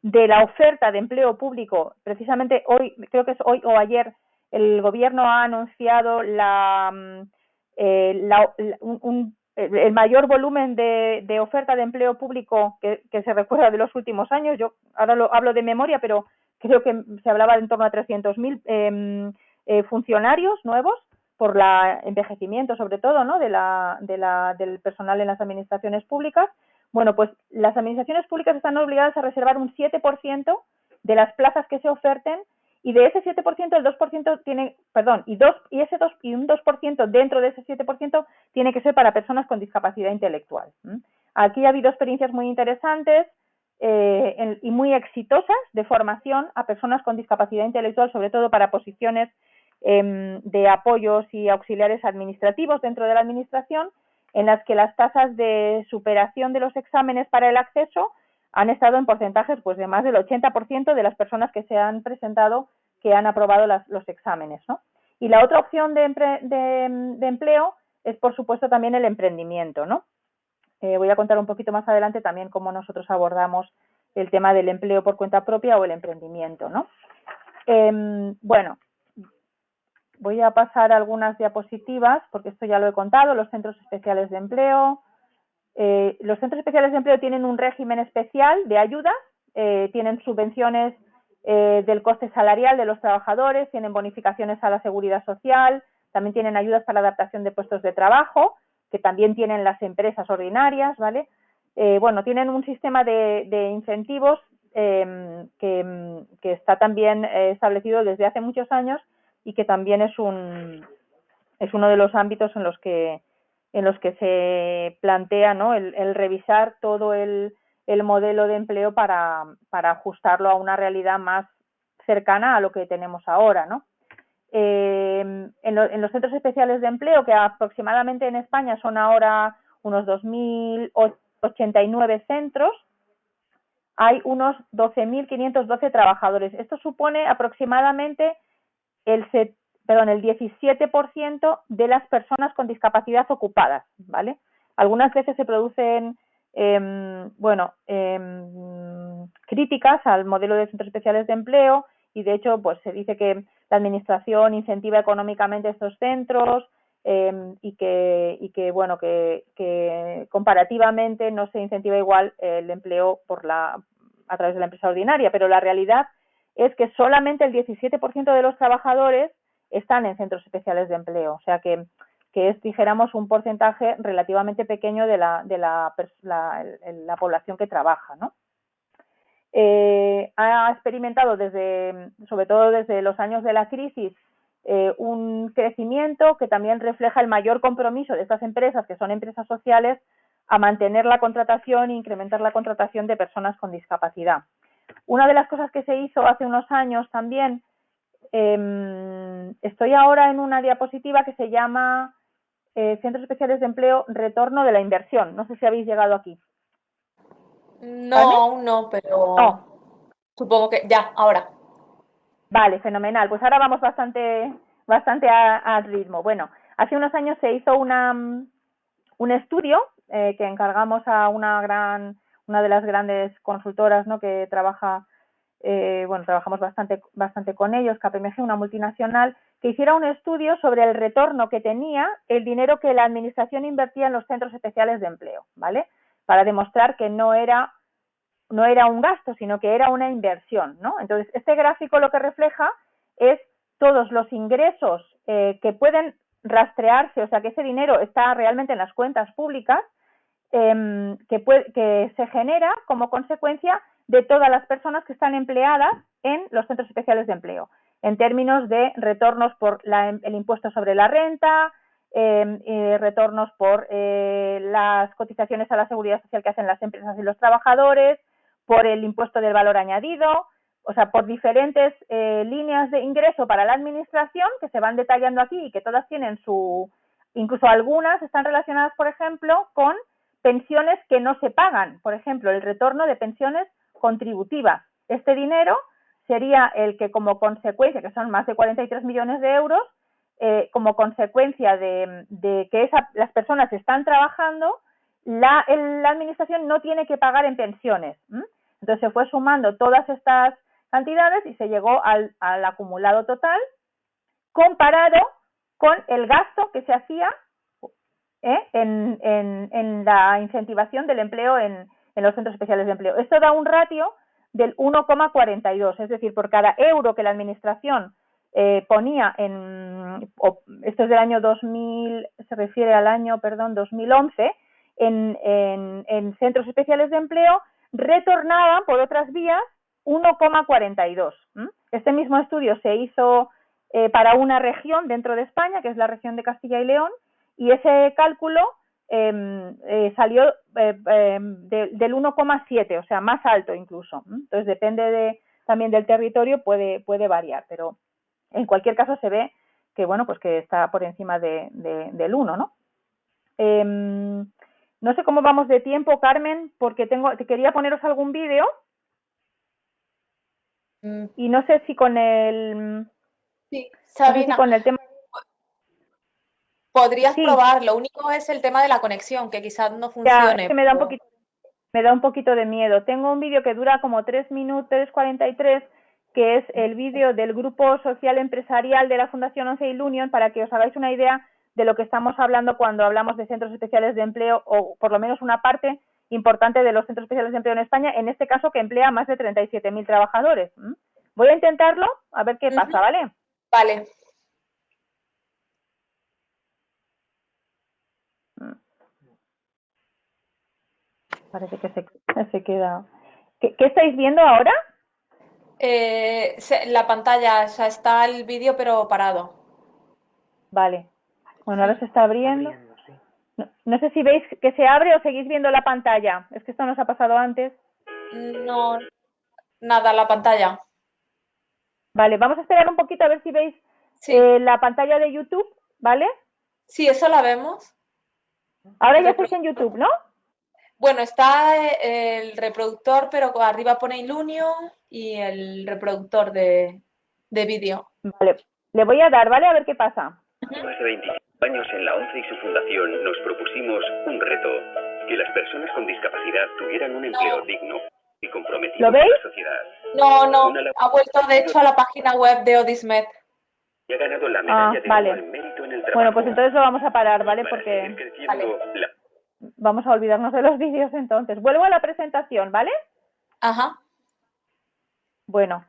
de la oferta de empleo público. Precisamente hoy, creo que es hoy o ayer, el Gobierno ha anunciado el mayor volumen de oferta de empleo público que se recuerda de los últimos años. Yo ahora lo hablo de memoria, pero creo que se hablaba de en torno a 300.000 funcionarios nuevos por el envejecimiento, sobre todo, ¿no? del personal en las administraciones públicas. Bueno, pues las administraciones públicas están obligadas a reservar un 7% de las plazas que se oferten, y de ese 7% el 2% tiene, perdón, y un 2% dentro de ese 7% tiene que ser para personas con discapacidad intelectual. Aquí ha habido experiencias muy interesantes y muy exitosas de formación a personas con discapacidad intelectual, sobre todo para posiciones de apoyos y auxiliares administrativos dentro de la administración, en las que las tasas de superación de los exámenes para el acceso han estado en porcentajes pues de más del 80% de las personas que se han presentado, que han aprobado los exámenes, ¿no? Y la otra opción de empleo es, por supuesto, también el emprendimiento, ¿no? Voy a contar un poquito más adelante también cómo nosotros abordamos el tema del empleo por cuenta propia o el emprendimiento, ¿no? Bueno, voy a pasar algunas diapositivas, porque esto ya lo he contado. Los centros especiales de empleo. Los centros especiales de empleo tienen un régimen especial de ayudas, tienen subvenciones del coste salarial de los trabajadores, tienen bonificaciones a la seguridad social, también tienen ayudas para la adaptación de puestos de trabajo, que también tienen las empresas ordinarias, ¿vale? Bueno, tienen un sistema de incentivos que está también establecido desde hace muchos años, y que también es uno de los ámbitos en los que se plantea, ¿no? el revisar todo el modelo de empleo para ajustarlo a una realidad más cercana a lo que tenemos ahora, ¿no? En los centros especiales de empleo, que aproximadamente en España son ahora unos 2.089 centros, hay unos 12.512 trabajadores. Esto supone aproximadamente el 17% de las personas con discapacidad ocupadas, ¿vale? Algunas veces se producen críticas al modelo de centros especiales de empleo, y de hecho pues se dice que la administración incentiva económicamente estos centros y que bueno, que comparativamente no se incentiva igual el empleo a través de la empresa ordinaria, pero la realidad es que solamente el 17% de los trabajadores están en centros especiales de empleo, o sea que es, dijéramos, un porcentaje relativamente pequeño de la población que trabaja, ¿no? Ha experimentado sobre todo desde los años de la crisis, un crecimiento que también refleja el mayor compromiso de estas empresas, que son empresas sociales, a mantener la contratación e incrementar la contratación de personas con discapacidad. Una de las cosas que se hizo hace unos años también, estoy ahora en una diapositiva que se llama Centros Especiales de Empleo, retorno de la inversión. No sé si habéis llegado aquí. No, aún no, pero supongo que ya, ahora. Vale, fenomenal. Pues ahora vamos bastante al ritmo. Bueno, hace unos años se hizo un estudio que encargamos a una de las grandes consultoras, ¿no? Que trabaja, trabajamos bastante con ellos, KPMG, una multinacional, que hiciera un estudio sobre el retorno que tenía el dinero que la administración invertía en los centros especiales de empleo, ¿vale? para demostrar que no era un gasto, sino que era una inversión, ¿no? Entonces, este gráfico lo que refleja es todos los ingresos que pueden rastrearse, o sea, que ese dinero está realmente en las cuentas públicas, que se genera como consecuencia de todas las personas que están empleadas en los centros especiales de empleo, en términos de retornos por el impuesto sobre la renta, retornos por las cotizaciones a la seguridad social que hacen las empresas y los trabajadores, por el impuesto del valor añadido, o sea, por diferentes líneas de ingreso para la administración que se van detallando aquí y que todas tienen incluso algunas están relacionadas, por ejemplo, con pensiones que no se pagan, por ejemplo, el retorno de pensiones contributivas. Este dinero sería el que como consecuencia, que son más de 43 millones de euros, como consecuencia de que las personas están trabajando, la administración no tiene que pagar en pensiones. Entonces se fue sumando todas estas cantidades y se llegó al acumulado total comparado con el gasto que se hacía en la incentivación del empleo en los centros especiales de empleo. Esto da un ratio del 1,42, es decir, por cada euro que la administración ponía esto es del año 2000, se refiere al año, 2011, en centros especiales de empleo, retornaban por otras vías 1,42. Este mismo estudio se hizo para una región dentro de España, que es la región de Castilla y León, y ese cálculo salió del 1,7, o sea, más alto incluso. Entonces, depende también del territorio, puede variar, pero en cualquier caso se ve que, bueno, pues que está por encima del 1, ¿no? No sé cómo vamos de tiempo, Carmen, porque quería poneros algún vídeo y no sé si con el... Sí, Sabina, no sé si con el tema... podrías Sí. probar, lo único es el tema de la conexión, que quizás no funcione. Ya, es que me da un poquito de miedo. Tengo un vídeo que dura como 3 minutos, 3:43, que es el vídeo del Grupo Social Empresarial de la Fundación 11 Ilunion, para que os hagáis una idea de lo que estamos hablando cuando hablamos de centros especiales de empleo, o por lo menos una parte importante de los centros especiales de empleo en España, en este caso que emplea más de 37.000 trabajadores. Voy a intentarlo, a ver qué pasa, ¿vale? Vale. Parece que se queda... ¿Qué estáis viendo ahora? La pantalla, o sea, está el vídeo pero parado. Vale. Bueno, ahora se está abriendo. No sé si veis que se abre o seguís viendo la pantalla. Es que esto nos ha pasado antes. No, nada, la pantalla. Vale, vamos a esperar un poquito a ver si veis la pantalla de YouTube, ¿vale? Sí, eso la vemos. Ahora ya estáis en YouTube, ¿no? Bueno, está el reproductor, pero arriba pone Ilunion y el reproductor de vídeo. Vale, le voy a dar, ¿vale? A ver qué pasa. Hace 25 años en la ONCE y su fundación nos propusimos un reto, que las personas con discapacidad tuvieran un empleo digno y comprometido con la sociedad. No, ha vuelto de hecho a la página web de Odismet. Y ha ganado la medalla de oro al mérito en el trabajo. Bueno, pues entonces lo vamos a parar, ¿vale? Porque vamos a olvidarnos de los vídeos entonces. Vuelvo a la presentación, ¿vale? Ajá. Bueno.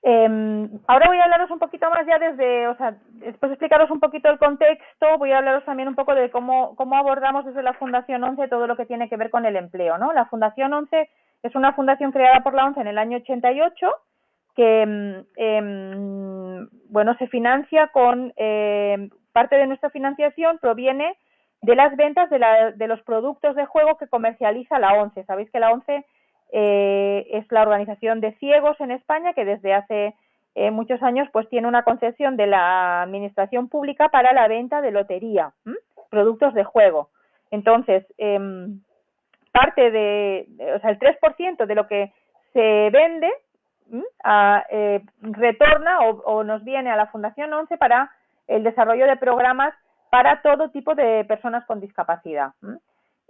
Ahora voy a hablaros un poquito más ya después de explicaros un poquito el contexto, voy a hablaros también un poco de cómo abordamos desde la Fundación 11 todo lo que tiene que ver con el empleo, ¿no? La Fundación 11 es una fundación creada por la ONCE en el año 88 que, bueno, se financia con, parte de nuestra financiación proviene de las ventas de los productos de juego que comercializa la ONCE. Sabéis que la ONCE es la organización de ciegos en España que desde hace muchos años pues tiene una concesión de la administración pública para la venta de lotería, productos de juego. Entonces, parte el 3% de lo que se vende retorna o nos viene a la Fundación 11 para el desarrollo de programas para todo tipo de personas con discapacidad.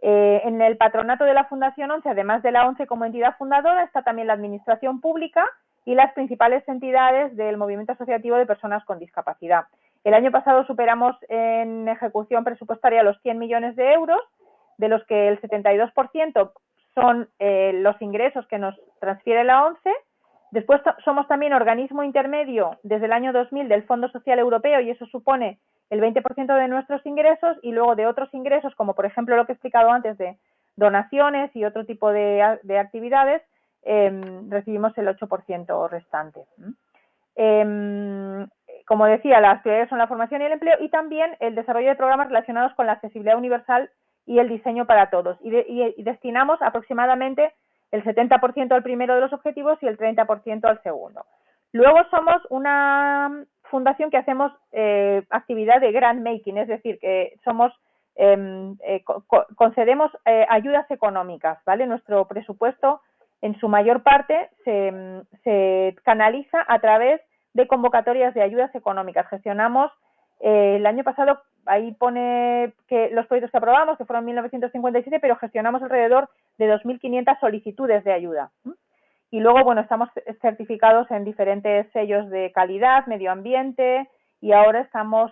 En el patronato de la Fundación 11, además de la ONCE como entidad fundadora, está también la administración pública y las principales entidades del movimiento asociativo de personas con discapacidad. El año pasado superamos en ejecución presupuestaria los 100 millones de euros, de los que el 72% son los ingresos que nos transfiere la ONCE. Después somos también organismo intermedio desde el año 2000 del Fondo Social Europeo y eso supone el 20% de nuestros ingresos, y luego de otros ingresos, como por ejemplo lo que he explicado antes de donaciones y otro tipo de actividades, recibimos el 8% restante. Como decía, las prioridades son la formación y el empleo y también el desarrollo de programas relacionados con la accesibilidad universal y el diseño para todos. Y destinamos aproximadamente el 70% al primero de los objetivos y el 30% al segundo. Luego somos una fundación que hacemos actividad de grant making, es decir, que somos concedemos ayudas económicas, ¿vale? Nuestro presupuesto en su mayor parte se canaliza a través de convocatorias de ayudas económicas. Gestionamos el año pasado, ahí pone que los proyectos que aprobamos, que fueron 1.957, pero gestionamos alrededor de 2.500 solicitudes de ayuda. Y luego, bueno, estamos certificados en diferentes sellos de calidad, medio ambiente, y ahora estamos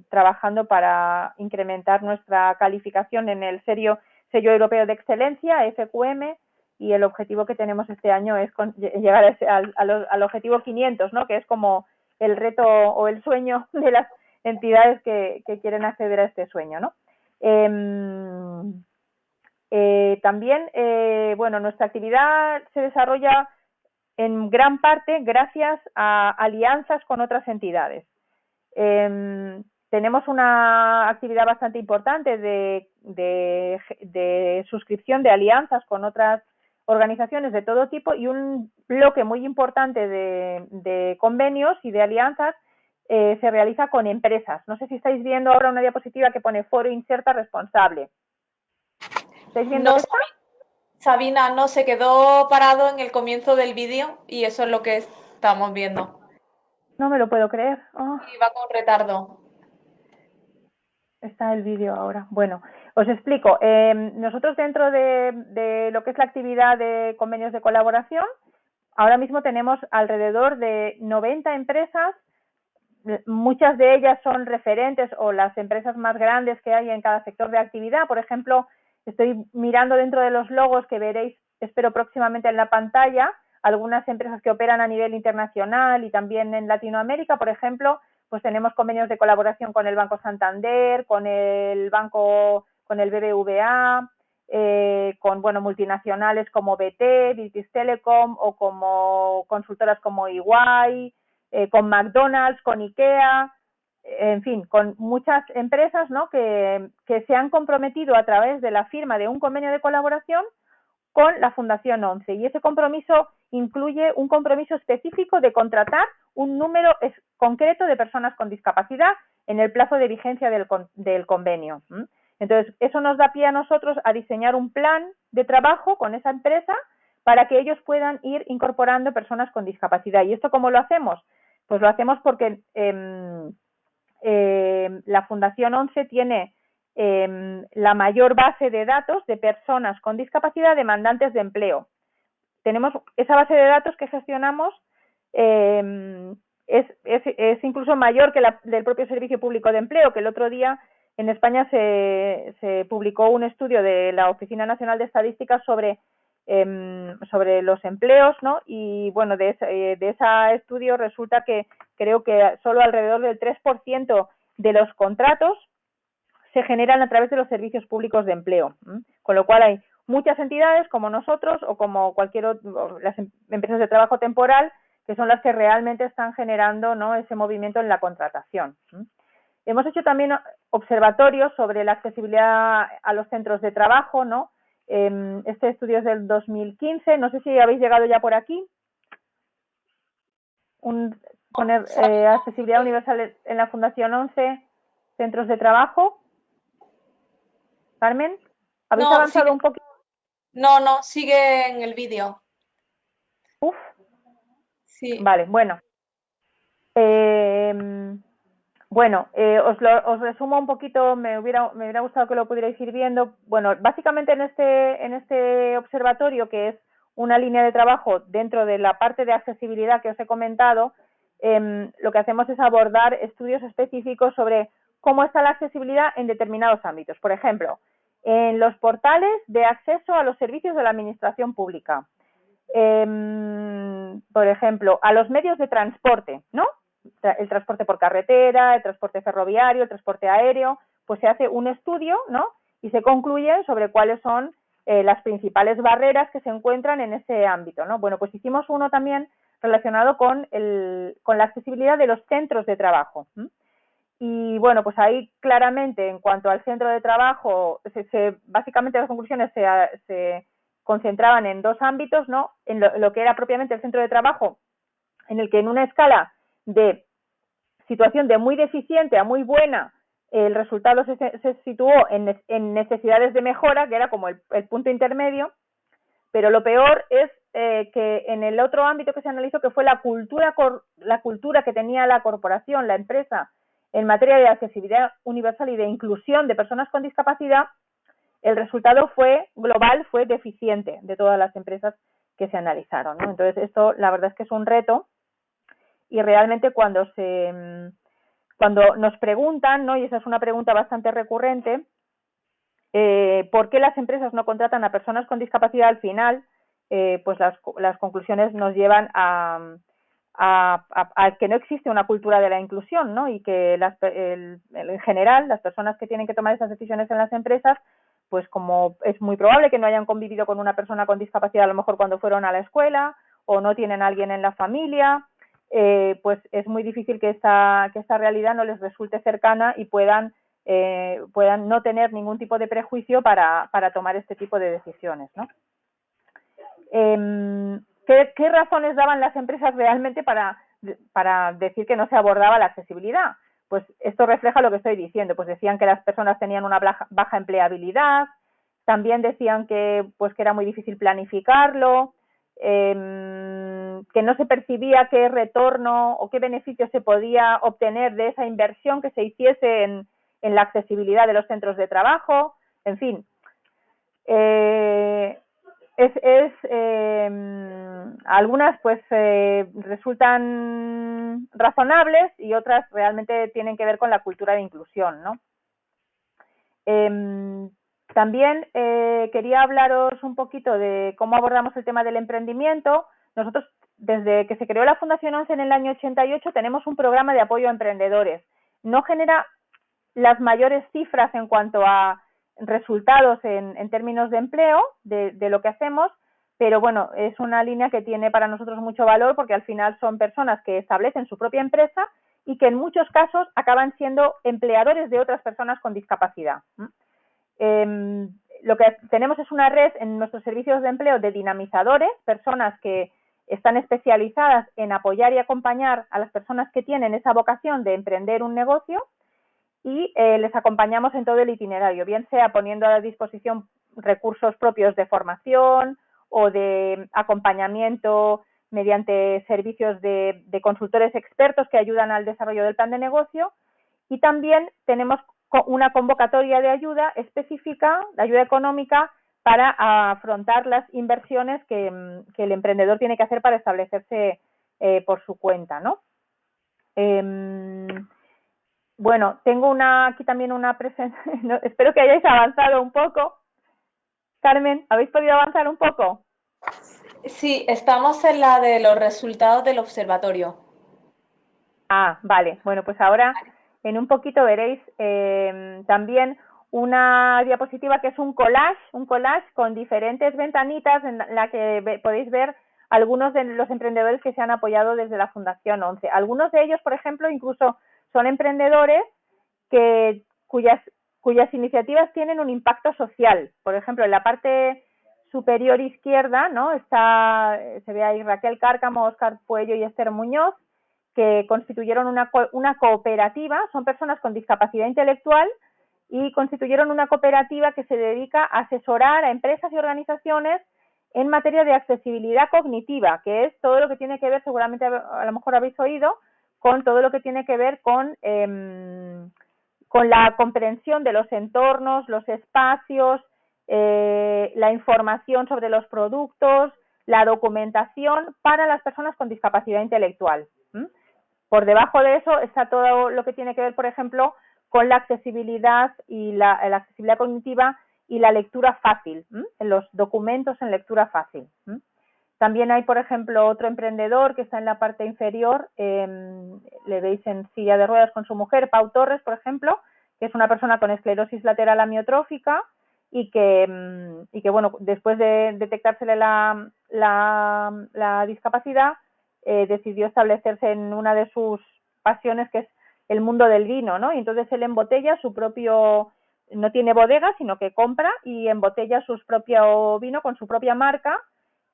trabajando para incrementar nuestra calificación en el sello europeo de excelencia, FQM, y el objetivo que tenemos este año es llegar al objetivo 500, ¿no? Que es como el reto o el sueño de las entidades que quieren acceder a este sueño, ¿no? También, bueno, nuestra actividad se desarrolla en gran parte gracias a alianzas con otras entidades. Tenemos una actividad bastante importante de suscripción de alianzas con otras organizaciones de todo tipo y un bloque muy importante de convenios y de alianzas se realiza con empresas. No sé si estáis viendo ahora una diapositiva que pone Foro Inserta Responsable. ¿Estáis viendo no, esta? Sabina, no, se quedó parado en el comienzo del vídeo y eso es lo que estamos viendo. No me lo puedo creer. Oh. Y va con retardo. Está el vídeo ahora. Bueno, os explico. Nosotros dentro de lo que es la actividad de convenios de colaboración, ahora mismo tenemos alrededor de 90 empresas. Muchas de ellas son referentes o las empresas más grandes que hay en cada sector de actividad. Por ejemplo, estoy mirando dentro de los logos que veréis, espero próximamente en la pantalla, algunas empresas que operan a nivel internacional y también en Latinoamérica. Por ejemplo, pues tenemos convenios de colaboración con el Banco Santander, con el BBVA, con multinacionales como BT, British Telecom o como consultoras como EY, con McDonald's, con IKEA, en fin, con muchas empresas, ¿no? que se han comprometido a través de la firma de un convenio de colaboración con la Fundación ONCE, y ese compromiso incluye un compromiso específico de contratar un número concreto de personas con discapacidad en el plazo de vigencia del convenio. Entonces, eso nos da pie a nosotros a diseñar un plan de trabajo con esa empresa para que ellos puedan ir incorporando personas con discapacidad. ¿Y esto cómo lo hacemos? Pues lo hacemos porque la Fundación ONCE tiene la mayor base de datos de personas con discapacidad demandantes de empleo. Tenemos esa base de datos que gestionamos, es incluso mayor que la del propio Servicio Público de Empleo, que el otro día en España se publicó un estudio de la Oficina Nacional de Estadística sobre los empleos, ¿no? Y bueno, de ese estudio resulta que creo que solo alrededor del 3% de los contratos se generan a través de los servicios públicos de empleo, con lo cual hay muchas entidades como nosotros o como las empresas de trabajo temporal que son las que realmente están generando, ¿no?, ese movimiento en la contratación. Hemos hecho también observatorios sobre la accesibilidad a los centros de trabajo, ¿no? Este estudio es del 2015, no sé si habéis llegado ya por aquí. Poner accesibilidad universal en la Fundación ONCE, centros de trabajo. Carmen, ¿habéis avanzado un poquito? No, sigue en el vídeo. Uf. Sí. Vale, bueno. Os resumo un poquito, me hubiera gustado que lo pudierais ir viendo. Bueno, básicamente en este observatorio, que es una línea de trabajo dentro de la parte de accesibilidad que os he comentado, lo que hacemos es abordar estudios específicos sobre cómo está la accesibilidad en determinados ámbitos. Por ejemplo, en los portales de acceso a los servicios de la administración pública. Por ejemplo, a los medios de transporte, ¿no? El transporte por carretera, el transporte ferroviario, el transporte aéreo, pues se hace un estudio, ¿no? Y se concluye sobre cuáles son las principales barreras que se encuentran en ese ámbito, ¿no? Bueno, pues hicimos uno también relacionado con la accesibilidad de los centros de trabajo. Y bueno, pues ahí claramente en cuanto al centro de trabajo, básicamente las conclusiones se concentraban en dos ámbitos, ¿no? En lo que era propiamente el centro de trabajo, en el que en una escala de situación de muy deficiente a muy buena, el resultado se situó en necesidades de mejora, que era como el punto intermedio, pero lo peor es que en el otro ámbito que se analizó, que fue la cultura que tenía la corporación, la empresa, en materia de accesibilidad universal y de inclusión de personas con discapacidad, el resultado global fue deficiente de todas las empresas que se analizaron, ¿no? Entonces, esto la verdad es que es un reto, y realmente cuando nos preguntan, ¿no? Y esa es una pregunta bastante recurrente, ¿por qué las empresas no contratan a personas con discapacidad al final? Pues las conclusiones nos llevan a que no existe una cultura de la inclusión, ¿no? Y que en general las personas que tienen que tomar esas decisiones en las empresas, pues como es muy probable que no hayan convivido con una persona con discapacidad a lo mejor cuando fueron a la escuela, o no tienen a alguien en la familia, pues es muy difícil que esta realidad no les resulte cercana y puedan no tener ningún tipo de prejuicio para tomar este tipo de decisiones, ¿no? ¿Qué razones daban las empresas realmente para decir que no se abordaba la accesibilidad? Pues esto refleja lo que estoy diciendo. Pues decían que las personas tenían una baja empleabilidad, también decían que era muy difícil planificarlo, que no se percibía qué retorno o qué beneficio se podía obtener de esa inversión que se hiciese en la accesibilidad de los centros de trabajo, en fin. Algunas pues resultan razonables y otras realmente tienen que ver con la cultura de inclusión, ¿no? También quería hablaros un poquito de cómo abordamos el tema del emprendimiento. Nosotros, desde que se creó la Fundación ONCE en el año 88, tenemos un programa de apoyo a emprendedores. No genera las mayores cifras en cuanto a resultados en términos de empleo de lo que hacemos, pero bueno, es una línea que tiene para nosotros mucho valor porque al final son personas que establecen su propia empresa y que en muchos casos acaban siendo empleadores de otras personas con discapacidad. Lo que tenemos es una red en nuestros servicios de empleo de dinamizadores, personas que están especializadas en apoyar y acompañar a las personas que tienen esa vocación de emprender un negocio, y les acompañamos en todo el itinerario, bien sea poniendo a disposición recursos propios de formación o de acompañamiento mediante servicios de consultores expertos que ayudan al desarrollo del plan de negocio, y también tenemos una convocatoria de ayuda específica, de ayuda económica, para afrontar las inversiones que el emprendedor tiene que hacer para establecerse por su cuenta, ¿no? Bueno, tengo aquí también una presentación. Espero que hayáis avanzado un poco. Carmen, ¿habéis podido avanzar un poco? Sí, estamos en la de los resultados del observatorio. Ah, vale. Bueno, pues ahora en un poquito veréis también una diapositiva que es un collage con diferentes ventanitas en la que podéis ver algunos de los emprendedores que se han apoyado desde la Fundación ONCE. Algunos de ellos, por ejemplo, incluso son emprendedores cuyas iniciativas tienen un impacto social. Por ejemplo, en la parte superior izquierda, ¿no? Se ve ahí Raquel Cárcamo, Óscar Puello y Esther Muñoz, que constituyeron una cooperativa, son personas con discapacidad intelectual, y constituyeron una cooperativa que se dedica a asesorar a empresas y organizaciones en materia de accesibilidad cognitiva, que es todo lo que tiene que ver, seguramente a lo mejor habéis oído, con todo lo que tiene que ver con la comprensión de los entornos, los espacios, la información sobre los productos, la documentación para las personas con discapacidad intelectual. Por debajo de eso está todo lo que tiene que ver, por ejemplo, con la accesibilidad y la accesibilidad cognitiva y la lectura fácil, en los documentos en lectura fácil. También hay, por ejemplo, otro emprendedor que está en la parte inferior, le veis en silla de ruedas con su mujer, Pau Torres, por ejemplo, que es una persona con esclerosis lateral amiotrófica y que bueno, después de detectársele la discapacidad, decidió establecerse en una de sus pasiones, que es el mundo del vino, ¿no? Y entonces él embotella su propio, no tiene bodega, sino que compra y embotella su propio vino con su propia marca,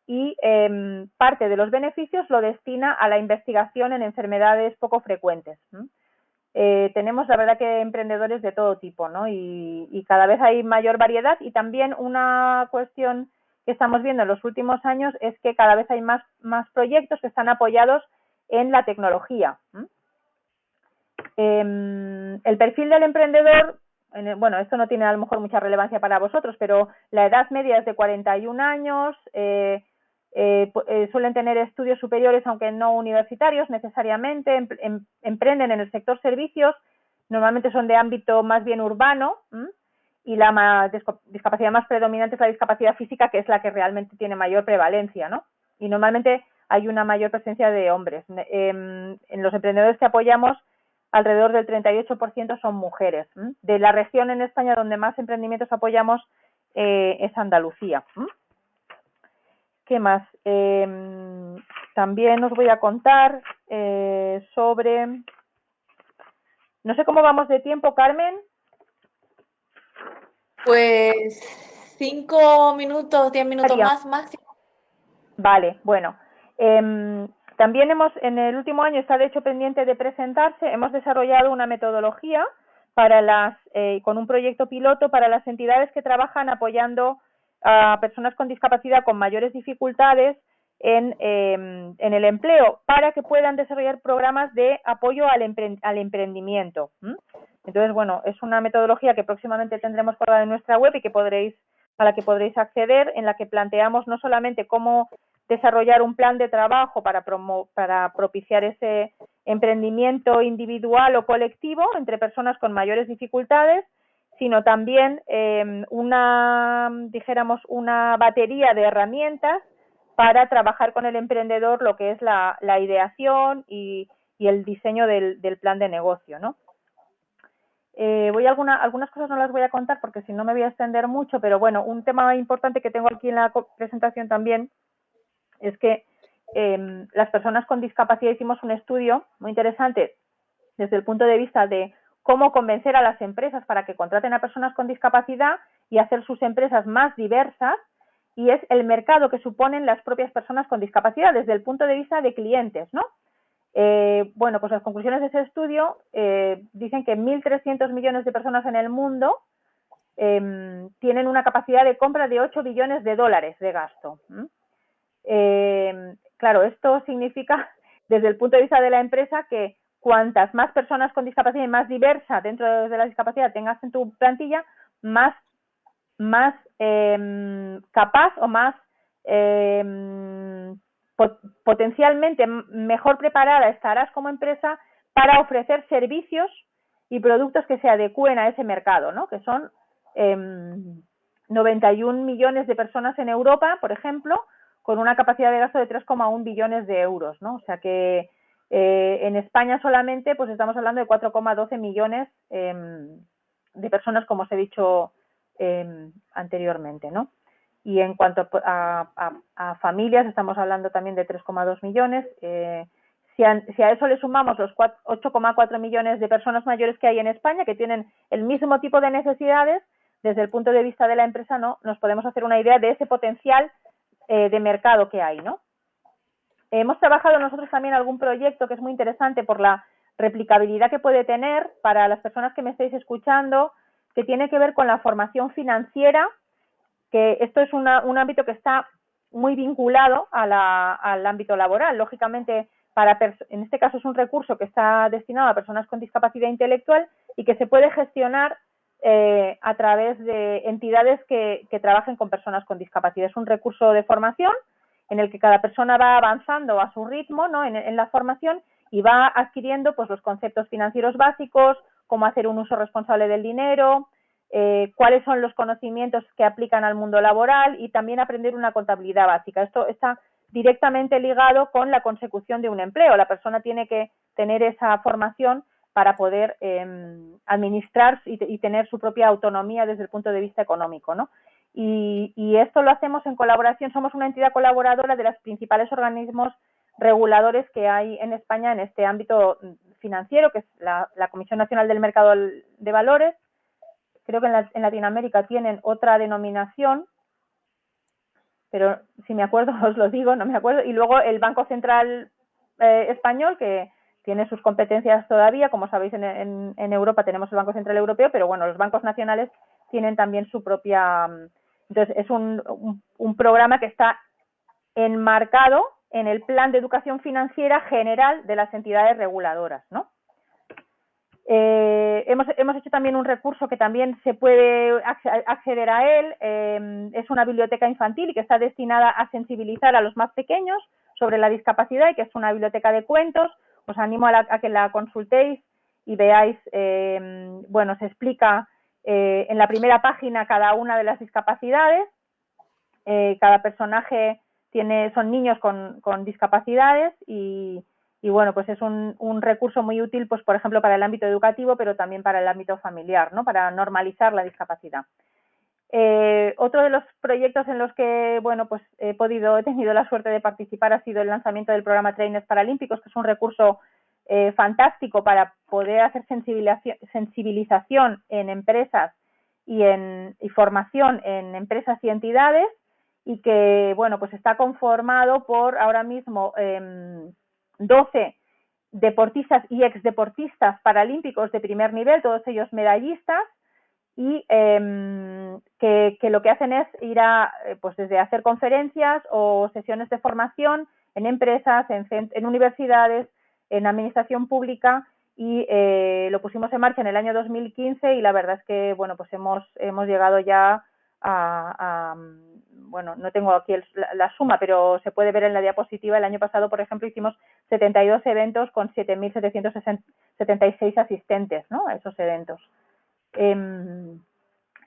y parte de los beneficios lo destina a la investigación en enfermedades poco frecuentes. Tenemos, la verdad, que emprendedores de todo tipo, ¿no? Y cada vez hay mayor variedad, y también una cuestión que estamos viendo en los últimos años es que cada vez hay más proyectos que están apoyados en la tecnología. El perfil del emprendedor, bueno, esto no tiene a lo mejor mucha relevancia para vosotros, pero la edad media es de 41 años, suelen tener estudios superiores, aunque no universitarios necesariamente, emprenden en el sector servicios, normalmente son de ámbito más bien urbano, y la discapacidad más predominante es la discapacidad física, que es la que realmente tiene mayor prevalencia, ¿no? Y normalmente hay una mayor presencia de hombres. En los emprendedores que apoyamos, alrededor del 38% son mujeres. De la región en España donde más emprendimientos apoyamos es Andalucía. ¿Qué más? También os voy a contar sobre... No sé cómo vamos de tiempo, Carmen. Pues 5 minutos, 10 minutos más máximo. Vale, bueno. También en el último año, está de hecho pendiente de presentarse, hemos desarrollado una metodología para con un proyecto piloto para las entidades que trabajan apoyando a personas con discapacidad con mayores dificultades en el empleo, para que puedan desarrollar programas de apoyo al emprendimiento. Entonces, bueno, es una metodología que próximamente tendremos colgada en nuestra web y a la que podréis acceder, en la que planteamos no solamente cómo desarrollar un plan de trabajo para propiciar ese emprendimiento individual o colectivo entre personas con mayores dificultades, sino también una batería de herramientas para trabajar con el emprendedor lo que es la ideación y el diseño del plan de negocio, ¿no? Algunas cosas no las voy a contar porque si no me voy a extender mucho, pero bueno, un tema importante que tengo aquí en la presentación también es que las personas con discapacidad, hicimos un estudio muy interesante desde el punto de vista de cómo convencer a las empresas para que contraten a personas con discapacidad y hacer sus empresas más diversas, y es el mercado que suponen las propias personas con discapacidad desde el punto de vista de clientes, ¿no? Bueno, pues las conclusiones de ese estudio dicen que 1.300 millones de personas en el mundo tienen una capacidad de compra de 8 billones de dólares de gasto. Claro, esto significa, desde el punto de vista de la empresa, que cuantas más personas con discapacidad y más diversa dentro de la discapacidad tengas en tu plantilla, más capaz o más potencialmente mejor preparada estarás como empresa para ofrecer servicios y productos que se adecúen a ese mercado, ¿no? Que son 91 millones de personas en Europa, por ejemplo, con una capacidad de gasto de 3,1 billones de euros, ¿no? O sea que en España solamente pues estamos hablando de 4,12 millones de personas, como os he dicho anteriormente, ¿no? Y en cuanto a familias, estamos hablando también de 3,2 millones. Si a eso le sumamos los 8,4 millones de personas mayores que hay en España, que tienen el mismo tipo de necesidades, desde el punto de vista de la empresa, ¿no?, nos podemos hacer una idea de ese potencial de mercado que hay, ¿no? Hemos trabajado nosotros también algún proyecto que es muy interesante por la replicabilidad que puede tener para las personas que me estáis escuchando, que tiene que ver con la formación financiera, que esto es un ámbito que está muy vinculado al ámbito laboral. Lógicamente, en este caso es un recurso que está destinado a personas con discapacidad intelectual y que se puede gestionar a través de entidades que trabajen con personas con discapacidad. Es un recurso de formación en el que cada persona va avanzando a su ritmo, ¿no?, en la formación, y va adquiriendo pues los conceptos financieros básicos, cómo hacer un uso responsable del dinero, cuáles son los conocimientos que aplican al mundo laboral y también aprender una contabilidad básica. Esto está directamente ligado con la consecución de un empleo. La persona tiene que tener esa formación para poder administrar y tener su propia autonomía desde el punto de vista económico, ¿no? Y esto lo hacemos en colaboración, somos una entidad colaboradora de los principales organismos reguladores que hay en España en este ámbito financiero, que es la Comisión Nacional del Mercado de Valores. Creo que en Latinoamérica tienen otra denominación, pero si me acuerdo os lo digo, no me acuerdo. Y luego el Banco Central Español, que tiene sus competencias todavía, como sabéis en Europa tenemos el Banco Central Europeo, pero bueno, los bancos nacionales tienen también su propia... Entonces es un programa que está enmarcado en el Plan de Educación Financiera General de las entidades reguladoras, ¿no? Hemos hecho también un recurso que también se puede acceder a él, es una biblioteca infantil y que está destinada a sensibilizar a los más pequeños sobre la discapacidad y que es una biblioteca de cuentos. Os animo a que la consultéis y veáis, bueno, se explica en la primera página cada una de las discapacidades, cada personaje son niños con discapacidades y bueno, pues es un recurso muy útil, pues por ejemplo, para el ámbito educativo, pero también para el ámbito familiar, ¿no? Para normalizar la discapacidad. Otro de los proyectos en los que, bueno, pues he tenido la suerte de participar ha sido el lanzamiento del programa Trainers Paralímpicos, que es un recurso fantástico para poder hacer sensibilización en empresas y formación en empresas y entidades, y que, bueno, pues está conformado por ahora mismo 12 deportistas y exdeportistas paralímpicos de primer nivel, todos ellos medallistas, y que lo que hacen es ir pues desde hacer conferencias o sesiones de formación en empresas, en universidades, en administración pública, y lo pusimos en marcha en el año 2015 y la verdad es que, bueno, pues hemos llegado ya bueno, no tengo aquí la suma, pero se puede ver en la diapositiva. El año pasado, por ejemplo, hicimos 72 eventos con 7.776 asistentes, ¿no?, a esos eventos.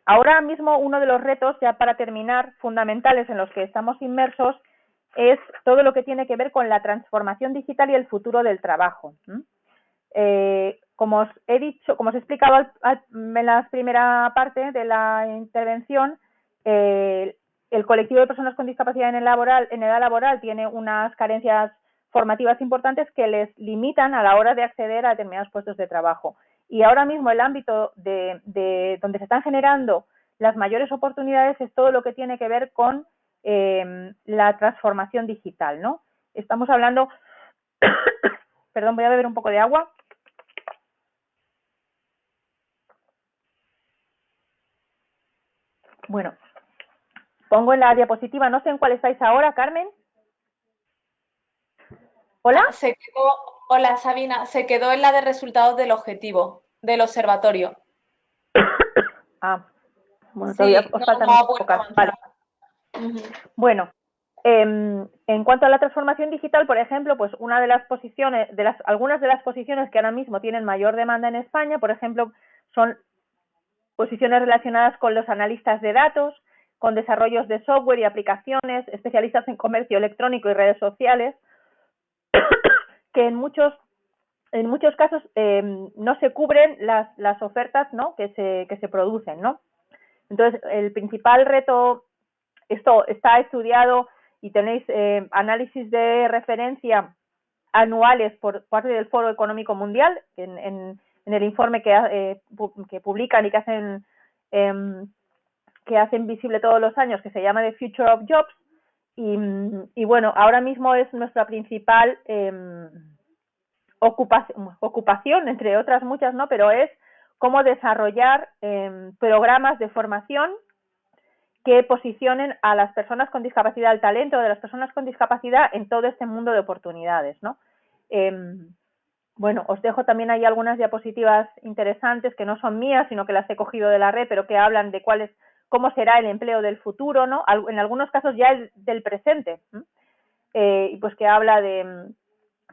Ahora mismo uno de los retos, ya para terminar, fundamentales en los que estamos inmersos es todo lo que tiene que ver con la transformación digital y el futuro del trabajo. Como os he dicho, como os he explicado en la primera parte de la intervención, el colectivo de personas con discapacidad en edad laboral tiene unas carencias formativas importantes que les limitan a la hora de acceder a determinados puestos de trabajo. Y ahora mismo el ámbito de donde se están generando las mayores oportunidades es todo lo que tiene que ver con la transformación digital, ¿no? Estamos hablando... Perdón, voy a beber un poco de agua. Bueno, pongo en la diapositiva, no sé en cuál estáis ahora, Carmen. ¿Hola? Hola, Sabina, se quedó en la de resultados del objetivo, del observatorio. Bueno, todavía sí, os faltan unas pocas. Vale. Bueno, en cuanto a la transformación digital, por ejemplo, pues una de las posiciones, algunas de las posiciones que ahora mismo tienen mayor demanda en España, por ejemplo, son posiciones relacionadas con los analistas de datos, con desarrollos de software y aplicaciones, especialistas en comercio electrónico y redes sociales, que en muchos casos no se cubren las ofertas, ¿no?, que se producen, ¿no? Entonces, el principal reto, esto está estudiado y tenéis análisis de referencia anuales por parte del Foro Económico Mundial, en el informe que publican y que hacen visible todos los años, que se llama The Future of Jobs, y bueno, ahora mismo es nuestra principal ocupación, entre otras muchas, ¿no?, pero es cómo desarrollar programas de formación que posicionen a las personas con discapacidad, al talento de las personas con discapacidad en todo este mundo de oportunidades, ¿no? Bueno, os dejo también ahí algunas diapositivas interesantes que no son mías, sino que las he cogido de la red, pero que hablan de cómo será el empleo del futuro, ¿no? En algunos casos ya del presente, y pues que habla de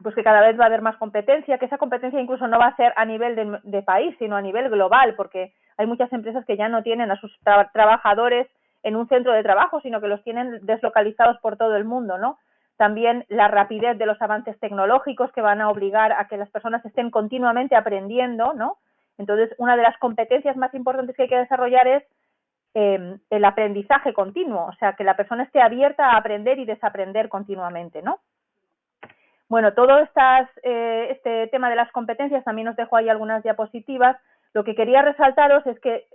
pues que cada vez va a haber más competencia, que esa competencia incluso no va a ser a nivel de país, sino a nivel global, porque hay muchas empresas que ya no tienen a sus trabajadores en un centro de trabajo, sino que los tienen deslocalizados por todo el mundo, ¿no? También la rapidez de los avances tecnológicos que van a obligar a que las personas estén continuamente aprendiendo, ¿no? Entonces, una de las competencias más importantes que hay que desarrollar es el aprendizaje continuo, o sea, que la persona esté abierta a aprender y desaprender continuamente, ¿no? Bueno, todo este tema de las competencias, también os dejo ahí algunas diapositivas. Lo que quería resaltaros es que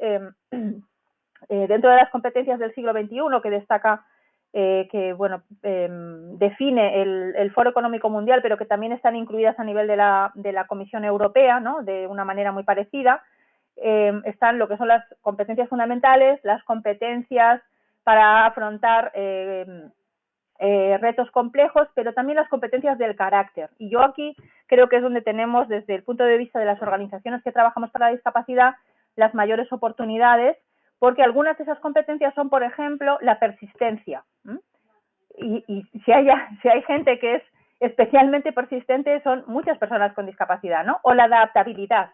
dentro de las competencias del siglo XXI, que destaca que bueno, define el Foro Económico Mundial, pero que también están incluidas a nivel de la Comisión Europea, ¿no? De una manera muy parecida, están lo que son las competencias fundamentales, las competencias para afrontar retos complejos, pero también las competencias del carácter. Y yo aquí creo que es donde tenemos, desde el punto de vista de las organizaciones que trabajamos para la discapacidad, las mayores oportunidades, porque algunas de esas competencias son, por ejemplo, la persistencia. Y si hay gente que es especialmente persistente, son muchas personas con discapacidad, ¿no? O la adaptabilidad.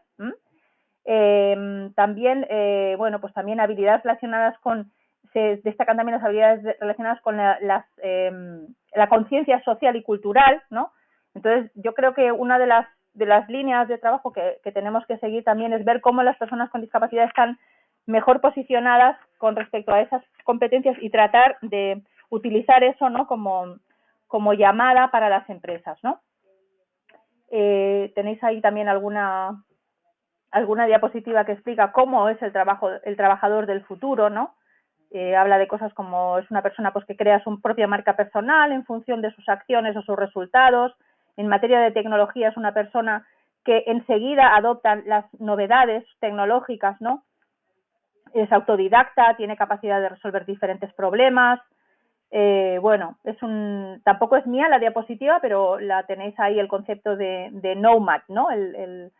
También, bueno, pues también habilidades relacionadas con, se destacan también las habilidades relacionadas con la conciencia social y cultural, ¿no? Entonces, yo creo que una de las líneas de trabajo que tenemos que seguir también es ver cómo las personas con discapacidad están mejor posicionadas con respecto a esas competencias y tratar de utilizar eso, ¿no? como llamada para las empresas, ¿no? Tenéis ahí también alguna diapositiva que explica cómo es el trabajador del futuro, ¿no? Habla de cosas como es una persona pues que crea su propia marca personal en función de sus acciones o sus resultados. En materia de tecnología es una persona que enseguida adopta las novedades tecnológicas, ¿no? Es autodidacta, tiene capacidad de resolver diferentes problemas. Bueno, tampoco es mía la diapositiva, pero la tenéis ahí, el concepto de nomad, ¿no? El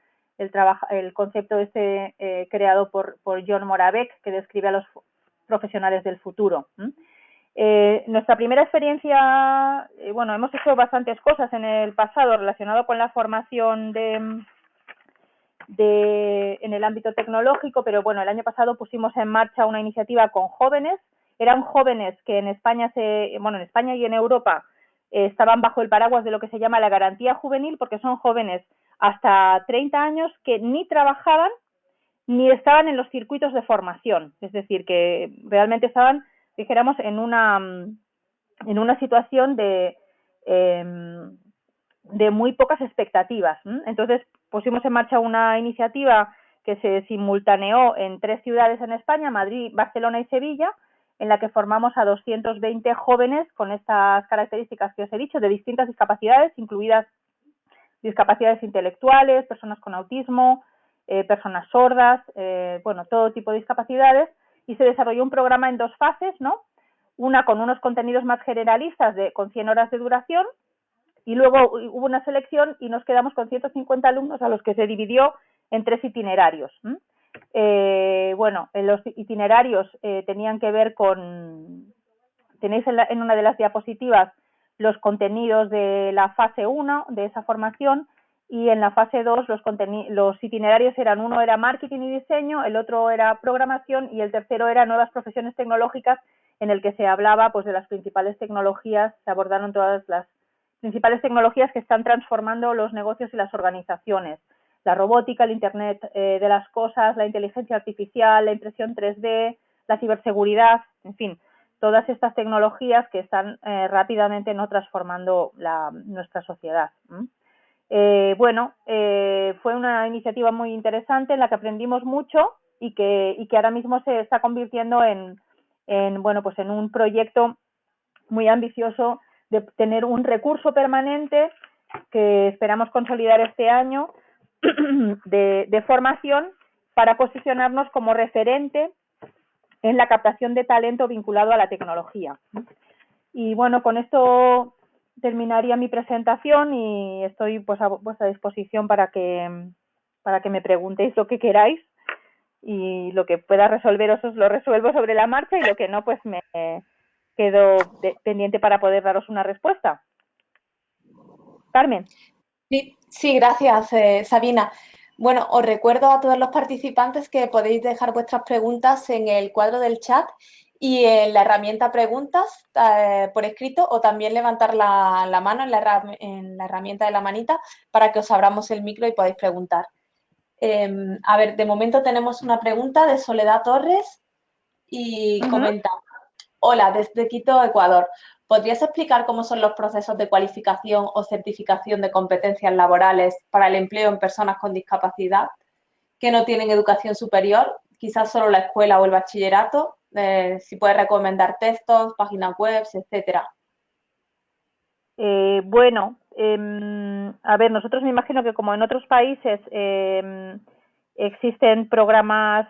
concepto creado por John Moravec, que describe a los profesionales del futuro. Nuestra primera experiencia, bueno, hemos hecho bastantes cosas en el pasado relacionado con la formación en el ámbito tecnológico, pero bueno, el año pasado pusimos en marcha una iniciativa con jóvenes. Eran jóvenes que en España en España y en Europa estaban bajo el paraguas de lo que se llama la garantía juvenil, porque son jóvenes hasta 30 años que ni trabajaban ni estaban en los circuitos de formación, es decir, que realmente estaban, dijéramos, en una situación de muy pocas expectativas. Entonces pusimos en marcha una iniciativa que se simultaneó en 3 ciudades en España, Madrid, Barcelona y Sevilla, en la que formamos a 220 jóvenes con estas características que os he dicho, de distintas discapacidades, incluidas discapacidades intelectuales, personas con autismo, personas sordas, bueno, todo tipo de discapacidades, y se desarrolló un programa en 2 fases, ¿no? Una con unos contenidos más generalistas con 100 horas de duración, y luego hubo una selección y nos quedamos con 150 alumnos a los que se dividió en 3 itinerarios. Bueno, los itinerarios tenían que ver con, tenéis en una de las diapositivas los contenidos de la fase 1 de esa formación, y en la fase 2 los itinerarios eran, uno era marketing y diseño, el otro era programación y el tercero era nuevas profesiones tecnológicas, en el que se hablaba pues de las principales tecnologías, se abordaron todas las principales tecnologías que están transformando los negocios y las organizaciones. La robótica, el Internet de las cosas, la inteligencia artificial, la impresión 3D, la ciberseguridad, en fin, todas estas tecnologías que están rápidamente no transformando nuestra sociedad. Bueno, fue una iniciativa muy interesante en la que aprendimos mucho y que ahora mismo se está convirtiendo en un proyecto muy ambicioso de tener un recurso permanente que esperamos consolidar este año de formación para posicionarnos como referente en la captación de talento vinculado a la tecnología. Y bueno, con esto terminaría mi presentación y estoy pues a vuestra disposición para que me preguntéis lo que queráis, y lo que pueda resolveros os lo resuelvo sobre la marcha, y lo que no, pues me quedo pendiente para poder daros una respuesta. Carmen. Sí, gracias, Sabina. Bueno, os recuerdo a todos los participantes que podéis dejar vuestras preguntas en el cuadro del chat y en la herramienta preguntas por escrito, o también levantar la mano en la herramienta de la manita para que os abramos el micro y podáis preguntar. A ver, de momento tenemos una pregunta de Soledad Torres y comenta: hola, desde Quito, Ecuador. ¿Podrías explicar cómo son los procesos de cualificación o certificación de competencias laborales para el empleo en personas con discapacidad que no tienen educación superior, quizás solo la escuela o el bachillerato? Si puedes recomendar textos, páginas web, etcétera. Bueno, a ver, nosotros me imagino que como en otros países existen programas,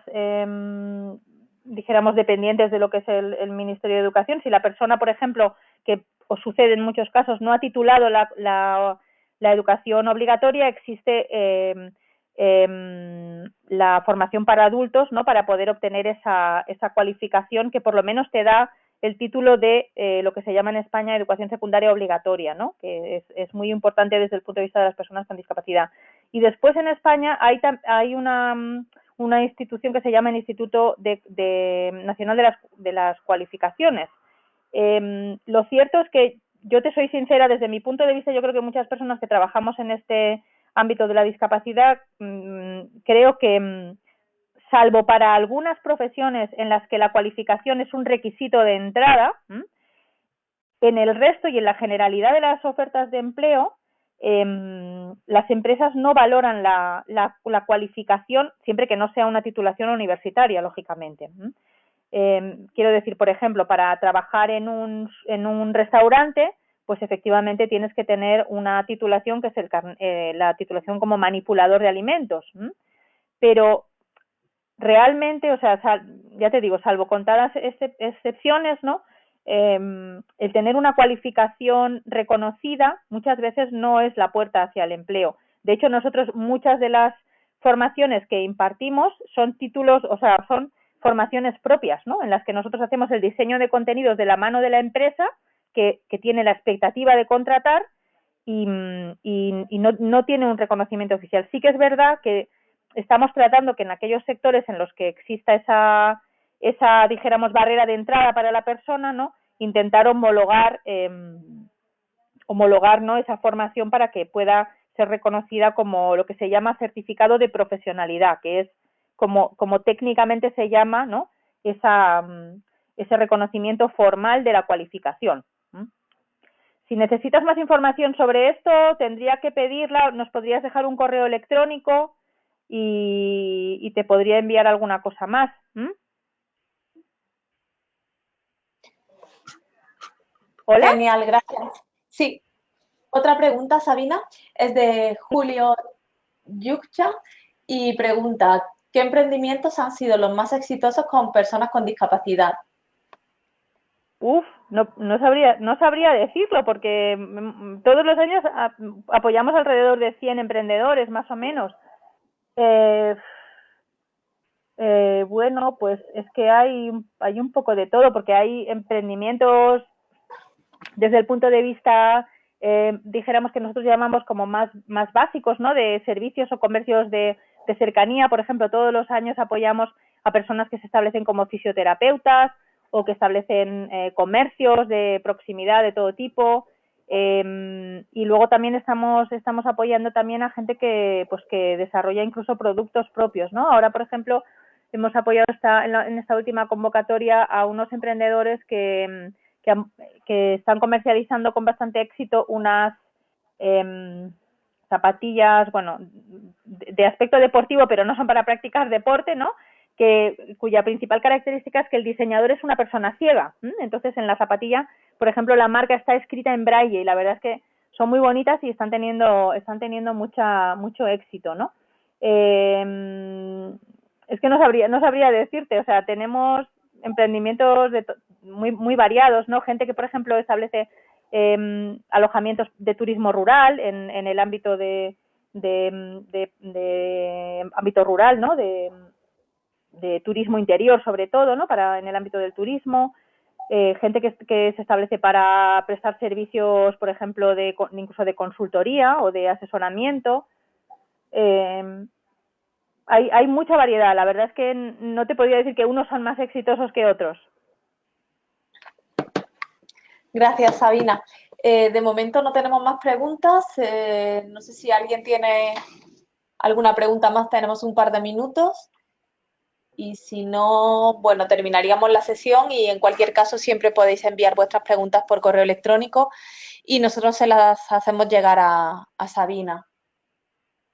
dijéramos, dependientes de lo que es el Ministerio de Educación. Si la persona, por ejemplo, que os sucede en muchos casos, no ha titulado la educación obligatoria, existe la formación para adultos, ¿no?, para poder obtener esa cualificación que por lo menos te da el título de lo que se llama en España educación secundaria obligatoria, ¿no?, que es muy importante desde el punto de vista de las personas con discapacidad. Y después en España hay una institución que se llama el Instituto Nacional de las Cualificaciones. Lo cierto es que, yo te soy sincera, desde mi punto de vista, yo creo que muchas personas que trabajamos en este ámbito de la discapacidad, creo que salvo para algunas profesiones en las que la cualificación es un requisito de entrada, en el resto y en la generalidad de las ofertas de empleo, las empresas no valoran la cualificación, siempre que no sea una titulación universitaria, lógicamente. Quiero decir, por ejemplo, para trabajar en un restaurante, pues efectivamente tienes que tener una titulación que es la titulación como manipulador de alimentos. Pero realmente, o sea, ya te digo, salvo contadas excepciones, ¿no?, el tener una cualificación reconocida muchas veces no es la puerta hacia el empleo. De hecho, nosotros muchas de las formaciones que impartimos son títulos, o sea, son formaciones propias, ¿no?, en las que nosotros hacemos el diseño de contenidos de la mano de la empresa que tiene la expectativa de contratar y no tiene un reconocimiento oficial. Sí que es verdad que estamos tratando que en aquellos sectores en los que exista esa dijéramos, barrera de entrada para la persona, ¿no?, intentar homologar, ¿no?, esa formación para que pueda ser reconocida como lo que se llama certificado de profesionalidad, que es como técnicamente se llama, ¿no?, ese reconocimiento formal de la cualificación. Si necesitas más información sobre esto, tendría que pedirla, nos podrías dejar un correo electrónico y te podría enviar alguna cosa más. ¿Hola? Genial, gracias. Sí. Otra pregunta, Sabina, es de Julio Yuccha y pregunta: ¿qué emprendimientos han sido los más exitosos con personas con discapacidad? No sabría decirlo, porque todos los años apoyamos alrededor de 100 emprendedores, más o menos. Bueno, pues es que hay un poco de todo, porque hay emprendimientos desde el punto de vista, dijéramos que nosotros llamamos como más básicos, ¿no?, de servicios o comercios de cercanía. Por ejemplo, todos los años apoyamos a personas que se establecen como fisioterapeutas o que establecen comercios de proximidad de todo tipo. Y luego también estamos apoyando también a gente que desarrolla incluso productos propios, ¿no? Ahora, por ejemplo, hemos apoyado en esta última convocatoria a unos emprendedores que están comercializando con bastante éxito unas zapatillas, bueno, de aspecto deportivo, pero no son para practicar deporte, ¿no?, cuya principal característica es que el diseñador es una persona ciega. Entonces, en la zapatilla, por ejemplo, la marca está escrita en braille y la verdad es que son muy bonitas y están teniendo mucho éxito, ¿no? Es que no sabría decirte, o sea, tenemos emprendimientos muy variados, ¿no? Gente que, por ejemplo, establece alojamientos de turismo rural en el ámbito de ámbito rural, ¿no?, de turismo interior, sobre todo, ¿no?, en el ámbito del turismo. Gente que se establece para prestar servicios, por ejemplo, incluso de consultoría o de asesoramiento. hay mucha variedad. La verdad es que no te podría decir que unos son más exitosos que otros. Gracias, Sabina. De momento no tenemos más preguntas. No sé si alguien tiene alguna pregunta más, tenemos un par de minutos. Y si no, bueno, terminaríamos la sesión y en cualquier caso siempre podéis enviar vuestras preguntas por correo electrónico y nosotros se las hacemos llegar a Sabina.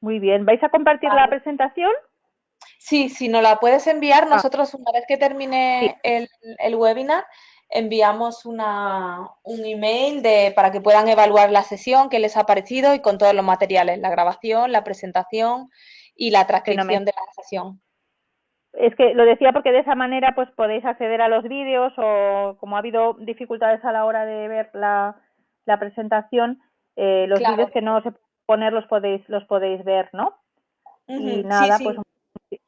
Muy bien. ¿Vais a compartir la presentación? Sí, si nos la puedes enviar, Ah, nosotros una vez que sí. termine el webinar, enviamos un email para que puedan evaluar la sesión, qué les ha parecido y con todos los materiales, la grabación, la presentación y la Fenomenal. transcripción de la sesión. Es que lo decía porque de esa manera pues podéis acceder a los vídeos o como ha habido dificultades a la hora de ver la presentación, los Claro. vídeos que no se pueden poner los podéis ver, ¿no? Y Sí, nada, pues sí.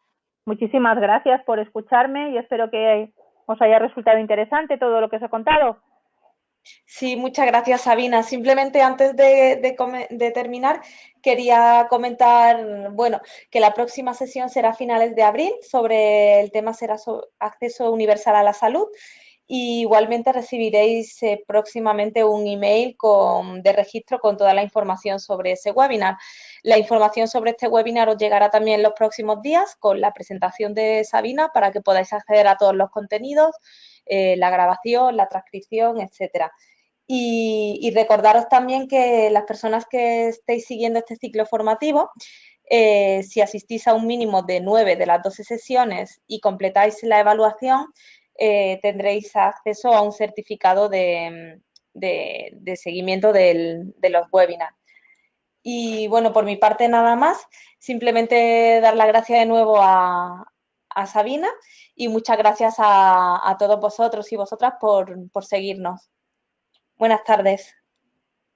muchísimas gracias por escucharme y espero que os haya resultado interesante todo lo que os he contado. Sí, muchas gracias, Sabina. Simplemente antes de terminar, quería comentar, bueno, que la próxima sesión será a finales de abril, sobre el tema será acceso universal a la salud. Y igualmente recibiréis próximamente un email de registro con toda la información sobre ese webinar. La información sobre este webinar os llegará también en los próximos días con la presentación de Sabina para que podáis acceder a todos los contenidos, la grabación, la transcripción, etcétera. Y recordaros también que las personas que estéis siguiendo este ciclo formativo, si asistís a un mínimo de 9 de las 12 sesiones y completáis la evaluación, tendréis acceso a un certificado de seguimiento de los webinars. Y bueno, por mi parte nada más, simplemente dar las gracias de nuevo a Sabina y muchas gracias a todos vosotros y vosotras por seguirnos. Buenas tardes.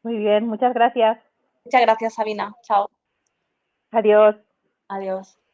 Muy bien, muchas gracias. Muchas gracias, Sabina. Chao. Adiós. Adiós.